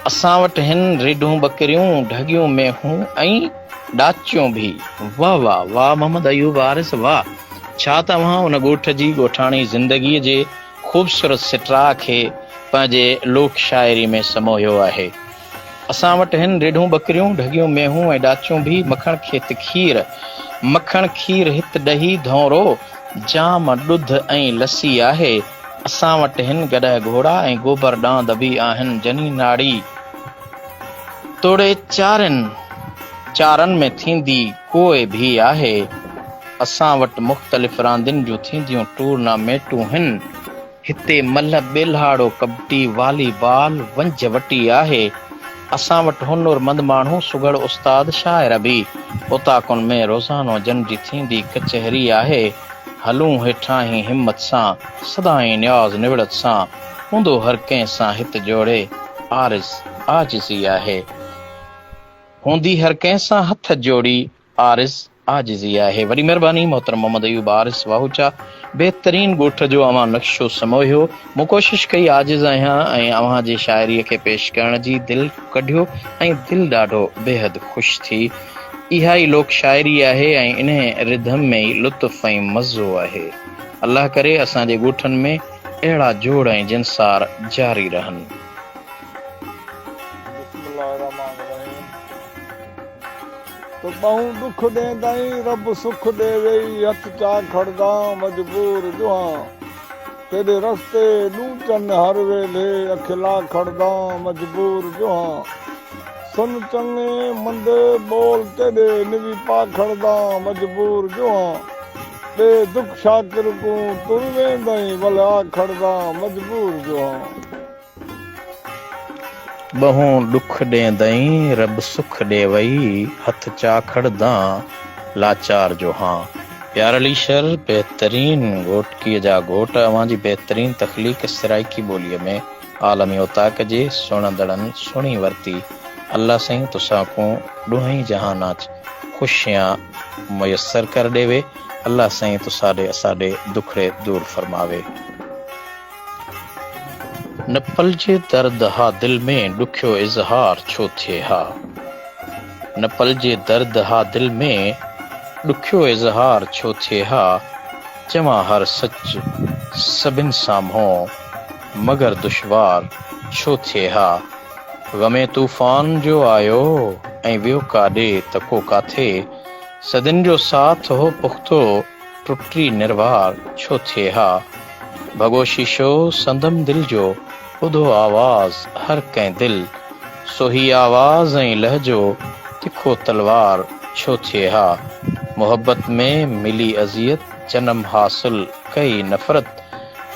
असां वटि हिन रिढूं बकरियूं ढगियूं मेहूं ऐं ॾाचियूं बि वाह वाह वाह मोहम्मद अयूब वारिस वाह छा तव्हां उन ॻोठ जी ॻोठाणी ज़िंदगीअ जे ख़ूबसूरत सिटरा खे पंहिंजे लोक शाइरी में समोयो आहे असां वटि हिन रिढूं बकरियूं ढगियूं मेहूं ऐं ॾाचियूं बि मखण खीर हित ॾही धौरो जाम ॾुध ऐं लस्सी आहे असां वटि हिन गॾह घोड़ा ऐं गोबर ॾांद बि आहिनि जनी नाड़ी तोड़े चारनि में थींदी कोए बि आहे असां वटि मुख़्तलिफ़ रांदियुनि जूं थींदियूं टूर्नामेंटूं आहिनि हिते मल बेल्हाड़ो कबड्डी वॉलीबॉल वंज वटी आहे असां वटि हुनुरमंद माण्हू सुगड़ उस्ताद शाइर बि उताकुनि में रोज़ानो जन जी थींदी कचहरी आहे हलूं हेठां ई हिम्मत सां सदाई न्याज़ निवड़त सां हूंदो हर कंहिं सां हित जोड़े आजिज़ी आहे हूंदी हर कंहिं सां हथ जोड़ी आजिज़ी आहे वॾी महिरबानी मोहतरम मोहम्मद अयूब आरिस वाहुचा बहितरीन ॻोठ जो अवां नक्शो समोयो मूं कोशिशि कई आजिज़ आहियां ऐं अव्हां जी शाइरीअ खे पेश करण जी दिलि कढियो ऐं दिलि ॾाढो बेहद ख़ुशि थी इहा ई लोक शाइरी आहे ऐं इन रिधम में ई लुत्फ़ ऐं मज़ो आहे अल्लाह करे असांजे ॻोठनि में अहिड़ा जोड़ ऐं जिनसार जारी रहनि तो बहु दुख ॾेंदाई रब सुख ॾे वेई हथ चा खड़दा मजबूर जुहा तेरे रस्ते ॾूचन हर वेले अखिला खड़दा मजबूर जुहा सुन चङे मंदे बोल तेरे निवी पा खड़दा मजबूर जुहा बे दुख शाकिर को तुर वेंदाई भला खड़दा मजबूर जुहा बहु दुख ॾेंदई रब सुख ॾे वई हथ चा खड़दा लाचार जो हाँ प्यार अली शर बेहतरीन घोटकीअ जा घोट अवां जी बेहतरीन तख़लीक सराइकी ॿोलीअ में आलमी उताक जे सुणंदड़नि सुणी वरिती अल्लाह साईं तुसां को ॾोही जहानात ख़ुशियां मुयसर कर ॾेवे अल्लाह साईं तुसाॾे असाॾे दुखड़े दूर फरमावे न पलजे दर्द हा दिल में ॾुखियो इज़हार छो थिए हा न पलजे दर्द हा दिल में ॾुखियो इज़हार छो थिए हा चवां हर सच सभिनि साम्हूं मगर दुश्वार छो थिए हा ग़मे तूफ़ान जो आयो ऐं वियो काॾे त को काथे सदिन जो साथ हो पुख़्तो टुटी निर्वार छो थिए हा भॻो शीशो संदम दिल जो ॿुधो आवाज़ हर कंहिं दिल सोही आवाज़ ऐं लहजो तिखो तलवार छो थिए हा मोहब्बत में मिली अज़ियत जन्म हासिल कई नफ़रत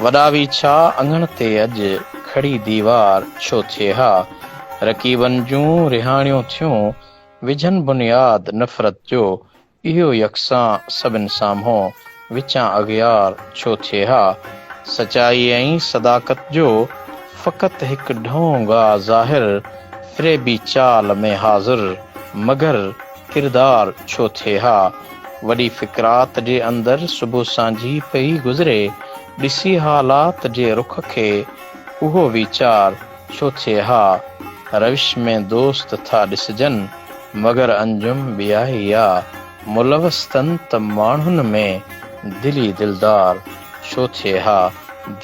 वॾा बि छा अंगण ते अॼु खड़ी दीवार छो थिए हा, रकीबनि जूं रिहाणियूं थियूं विझनि बुनियाद नफ़रत जो, इहो यकसां सभिनि साम्हूं विचां अॻियार छो थिए हा, सचाई ऐं सदाकत जो फ़क़ति हिकु ढोंग आ ज़ाहिर, फ़िरेबी चाल में हाज़िर मगर किरदार छो थिए हा, वॾी फ़िक्रात जे अंदरि सुबुह सांझी पई गुज़रे, ॾिसी हालात जे रुख खे उहो वीचार छो थिए हा, रविश में दोस्त था ॾिसजनि मगर अंजुम ॿियाही आ, मुलवस तन त माण्हुनि में दिली दिलदार छो थिए हा,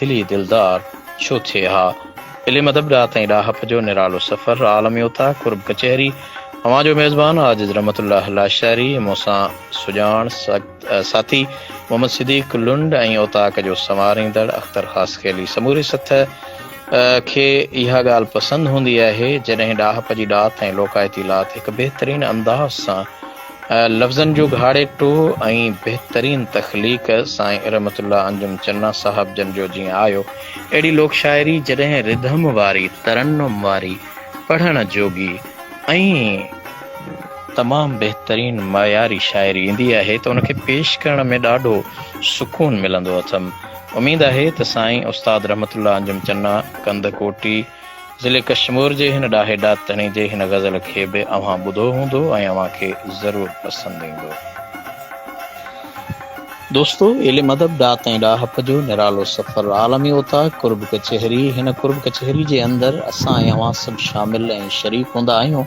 दिली दिलदार छो थिए हा। इल्म अदब ॾाह ताईं ॾाहप जो निरालो सफ़र, आलमी उता कुर्ब कचहरी, अवां जो मेज़बान आजिज़ रहमतुल्लाह लाशारी, मूंसां सुञाण साथी मोहम्मद सिद्दीक़ लुंड ऐं उताक जो संवारींदड़ अख्तर ख़ास खेली। समूरी सथ खे इहा ॻाल्हि पसंदि हूंदी आहे जॾहिं ॾाहप जी ॾात ऐं लोकायती लात हिकु बहितरीन अंदाज़ सां लफ़्ज़नि जो घाड़े टो ऐं बहितरीन तख़लीक़ साईं रहमतुल्लाह अंजुम चन्ना साहब जन जो जीअं आयो, अहिड़ी लोक शाइरी जॾहिं रिधम वारी, तरन्नुम वारी, पढ़ण जोगी ऐं तमामु बहितरीन मयारी शाइरी ईंदी आहे त उनखे पेश करण में ॾाढो सुकून मिलंदो अथमि। उमेद आहे त साईं उस्ताद रहमतुल्लाह अंजुम चन्ना कंदकोटी ज़िले कश्मीर जे हिन ॾाहे ॾातणी जे हिन ग़ज़ल खे बि अव्हां ॿुधो हूंदो ऐं अव्हां खे ज़रूरु पसंदि ईंदो। दोस्तो, इल्म अदब ॾात ऐं ॾाहप जो निरालो सफ़र, आलमी उता कुर्ब कचहरी, हिन कुर्ब कचहरी जे अंदरि असां ऐं अव्हां सभु शामिल ऐं शरीक हूंदा आहियूं।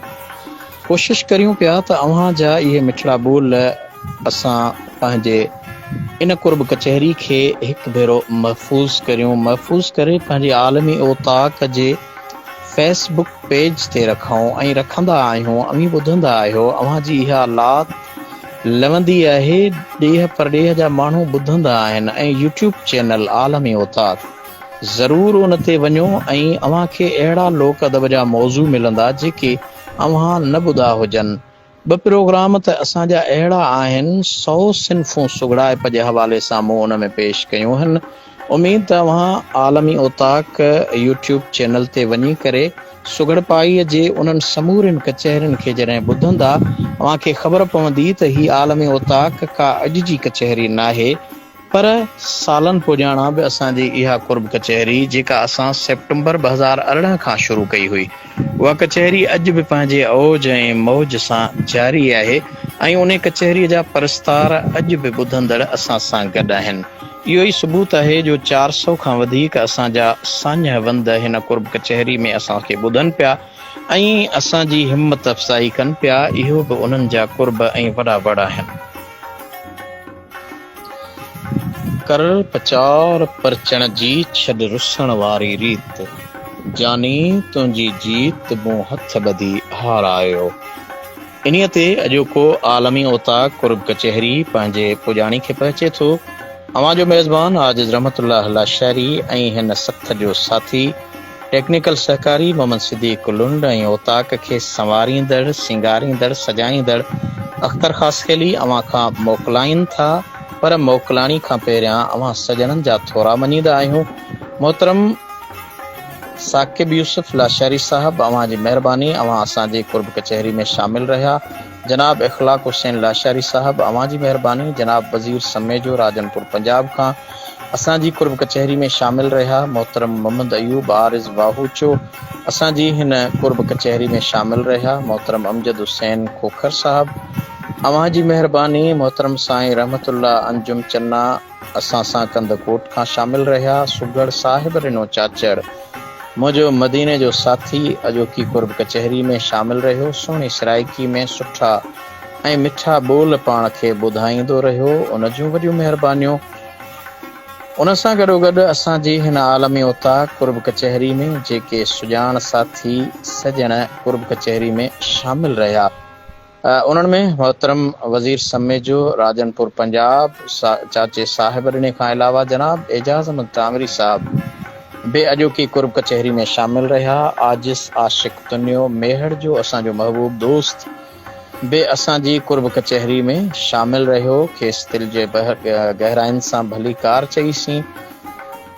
कोशिश करियूं पिया त अव्हां जा इहे मिठड़ा ॿोल असां पंहिंजे इन कुर्ब कचहरी खे हिकु भेरो महफ़ूज़ करियूं, महफ़ूज़ करे पंहिंजे आलमी ओताक जे फेसबुक पेज ते रखूं ऐं रखंदा आहियूं, अवी ॿुधंदा आहियो। अव्हां जी इहा लात लवंदी आहे, ॾींहं पर ॾींहं जा माण्हू ॿुधंदा आहिनि ऐं यूट्यूब चैनल आलमी ओताक, ज़रूरु उन ते वञो ऐं अव्हां खे अहिड़ा लोक अदब जा मौज़ू मिलंदा जेके अव्हां न ॿुधा हुजनि। ॿ प्रोग्राम त असांजा अहिड़ा आहिनि, 100 सिन्फ़ूं सुगड़ाइप जे हवाले सां मूं उन में पेश कयूं आहिनि। उमेद त अव्हां आलमी ओताक यूट्यूब चैनल ते वञी करे सुगड़पाईअ जे उन्हनि समूरनि कचहरियुनि खे जॾहिं ॿुधंदा, अव्हां खे ख़बर पवंदी त ही आलमी ओताक का अॼु जी कचहरी नाहे, पर सालनि पुॼाणा बि असांजी इहा कुर्ब कचहरी जेका असां सेप्टेंबर 2018 खां शुरू कई हुई, उहा कचहरी अॼु बि पंहिंजे औज ऐं मौज सां जारी आहे ऐं उन कचहरीअ जा परस्तार अॼु बि ॿुधंदड़ असां सां गॾु आहिनि। इहो ई सबूत आहे जो 400 खां वधीक असांजा सान्य वंद हिन कुर्ब कचहरी में असांखे ॿुधनि पिया ऐं असांजी हिमत अफ़ज़ाई कनि पिया। इहो बि उन्हनि जा कुर्ब ऐं वॾा वॾा आहिनि। कर पचार परचण जी छॾ रुसण वारी रीत, जानी तुंहिंजी जीत मूं हथ ॿधी हारायो। इन्हीअ ते अॼोको आलमी ओताक कुर्ब कचहरी पंहिंजे पुॼाणी खे पहुचे थो। अवां जो मेज़बान आजिज़ रहमतुल्लाह लाशारी ऐं हिन सथ जो साथी टेक्निकल सहकारी मोहम्मद सिद्दीक़ लुंड ऐं ओताक खे संवारींदड़, सिंगारींदड़, सजाईंदड़ अख्तर ख़ास खेली अवां खां मोकिलाइनि था, पर मोकिलाणी खां पहिरियां अवां सजननि जा थोरा मञींदा आहियूं। मोहतरम साकिब यूसुफ लाशारी साहब, अवां जी महिरबानी, अवां असांजे कुर्ब कचहरी में शामिल रहिया। जनाब इख़लाक़ हुसैन लाशारी साहब, अवां जी महिरबानी। जनाब वज़ीर समेजो राजनपुर पंजाब खां असांजी कुर्ब कचहरी में शामिल रहिया। मोहतरम मोहम्मद अयूब आरिज़ वाहूचो असांजी हिन कुर्ब कचहरी में शामिल रहिया। मोहतरम अमजद हुसैन खोखर साहब, अवां जी महिरबानी। मोहतरम साईं रहमतुल्लाह अंजुम चन्ना असां सां कंदकोट खां शामिल रहिया। सुगड़ साहिब रिनो चाचड़ मुंहिंजो मदीने जो साथी अॼोकी कुर्ब कचहरी में शामिल रहियो। सुहिणी सराइकी में सुठा ऐं मिठा ॿोल पाण खे ॿुधाईंदो रहियो, उन जूं वॾियूं महिरबानियूं। उन सां गॾोगॾु असांजी हिन आलमी ओताक कुर्ब कचहरी में जेके सुञाण साथी सजण कुर्ब कचहरी में शामिल रहिया, उन्हनि में मोहतरम वज़ीर समेजो राजनपुर पंजाब चाचे साहिब रिने खां अलावा जनाब एजाज़ अहमद तामरी साहब बे अॼोकी कुर्ब कचहरी में शामिल रहिया। आजिज़ आशिक दुनियो मेहर जो असांजो महबूब दोस्त बे असांजी कुर्ब कचहरी में शामिल रहियो। खेसि दिलि जे गहराइनि सां भली कार चईसीं।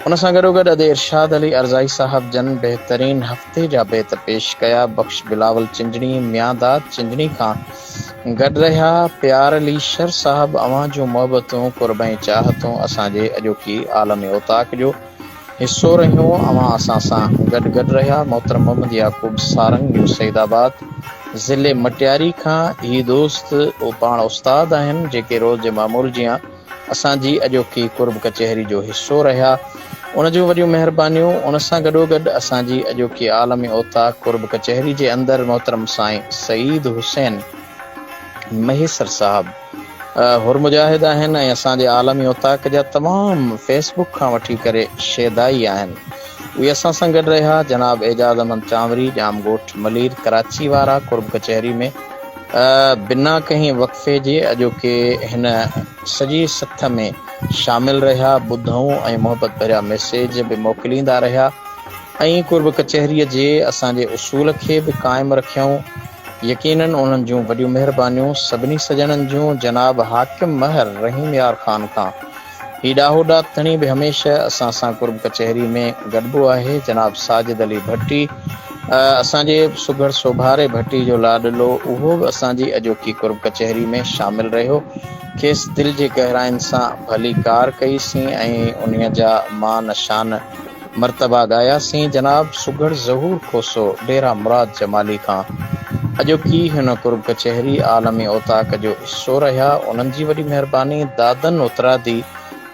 उन सां गॾोगॾु अॼु इरशाद अली अर्ज़ाई साहब जन बहितरीन हफ़्ते जा बेत पेश कया। बख़्श बिलावल चिंजणी मियांदाद चिंजणी खां गॾु रहिया। प्यार अली शर साहब अवां जूं मोहबतूं कुर्ब ऐं चाहतूं असांजे अॼोकी आलम ओताक जो हिसो रहियूं। अवां असां सां गॾु रहिया। मोहतरम मोहम्मद याकूब सारंग जो सईदाबाद ज़िले मटियारी खां ही दोस्त पाण उस्ताद आहिनि जेके रोज़ मामूल जीअं असांजी अॼोकी कुर्ब कचहरी जो हिसो रहिया। उन जूं वॾियूं महिरबानियूं। उन सां गॾोगॾु असांजी अॼोकी आलमी ओताक कुर्ब कचहरी जे अंदरि मोहतरम साईं सईद हुसैन महेसर साहब हुर मुजाहिद आहिनि ऐं असांजे आलमी ओताक जा तमामु फेसबुक खां वठी करे शेदाई आहिनि। उहे असां सां गॾु रहिया। जनाब एजाज़ अहमद चांवरी जाम ॻोठ मलीर कराची वारा कुर्ब कचहरी में बिना कंहिं वक़फ़े जे अॼोके हिन सॼी सथ में शामिल रहिया। ॿुधऊं ऐं मोहबत भरिया मैसेज बि मोकिलींदा रहिया ऐं कुर्ब कचहरीअ जे असांजे उसूल खे बि क़ाइमु रखियऊं। यकीनन उन्हनि जूं वॾियूं महिरबानियूं सभिनी सजणनि जूं। जनाब हाकिम महर रहीम यार ख़ान खां ही ॾाहोॾा तणी बि हमेशह असां सां कुर्ब कचहरी में गॾिबो आहे। जनाब साजिद अली भट्टी असांजे सुघड़ सोभारे भट्टी जो लाॾलो उहो बि असांजी अॼोकी कुर्ब कचहरी में शामिल रहियो। खेसि दिलि जे गहराइनि सां भली कार कईसीं ऐं उन्हीअ जा मान शान मर्तबा ॻायासीं। जनाब सुघड़ ज़हूर खोसो डेरा मुराद जमाली खां अॼोकी हिन कुर्ब कचहरी आलमी ओताक जो हिसो रहिया। उन्हनि जी वॾी महिरबानी। दादन उतरादी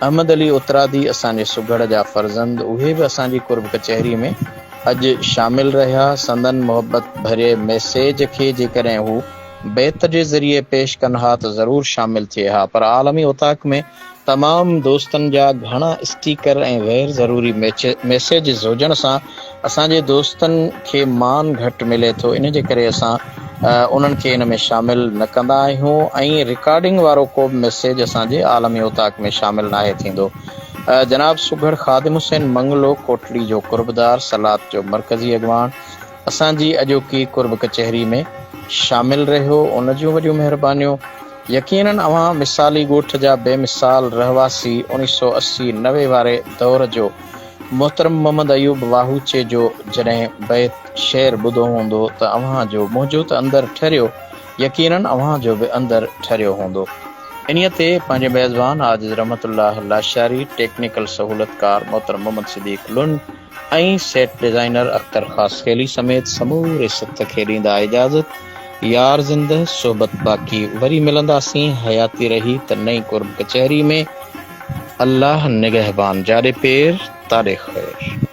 अहमद अली उतरादी असांजे सुघड़ जा फर्ज़ंद उहे बि असांजी कुर्ब कचहरी में अॼु शामिल रहिया। संदन मोहबत भरे मैसेज खे जेकॾहिं हू बेत जे ज़रिए पेश कनि हा त ज़रूरु शामिल थिए हा, पर आलमी ओताक में तमामु दोस्तनि जा घणा स्टीकर ऐं गैर ज़रूरी मैसेजिस हुजण सां असांजे दोस्तनि खे मान घटि मिले थो। इन जे करे असां उन्हनि खे इन में शामिल न कंदा आहियूं ऐं रिकॉर्डिंग वारो को बि मैसेज असांजे आलमी ओताक में शामिल नाहे थींदो। जनाब सुघड़ ख़ादिम हुसैन मंगलो कोटड़ी जो कुर्बदार सलात जो मरकज़ी अॻवान असांजी अॼोकी कुर्ब कचहरी में शामिल रहियो। उन जूं वॾियूं महिरबानियूं। यकीनन अवां मिसाली ॻोठ जा बेमिसाल रहवासी 1980-90 वारे दौर जो मोहतरम मोहम्मद अयूब वाहूचे जो जॾहिं बैत शेर ॿुधो हूंदो त अव्हां जो मुंहिंजो त अंदरि ठरियो, यकीनन अव्हां जो बि अंदरि ठरियो हूंदो। इन्हीअ ते पंहिंजे मेज़बान आजिज़ रहमतुल्लाह लाशारी, टेक्निकल सहूलतकार मोहतरम मोहम्मद सिद्दीक लुन ऐं सेट डिज़ाइनर अख्तर ख़ास खेली समेत समूरे सत खे ॾींदा इजाज़त। यार ज़िंदह सोबत बाक़ी। वरी मिलंदासीं हयाती रही त नई कुर्ब कचहरी में। अल्लाह निगहबान। जाॾे पेर ताॾे ख़ैर।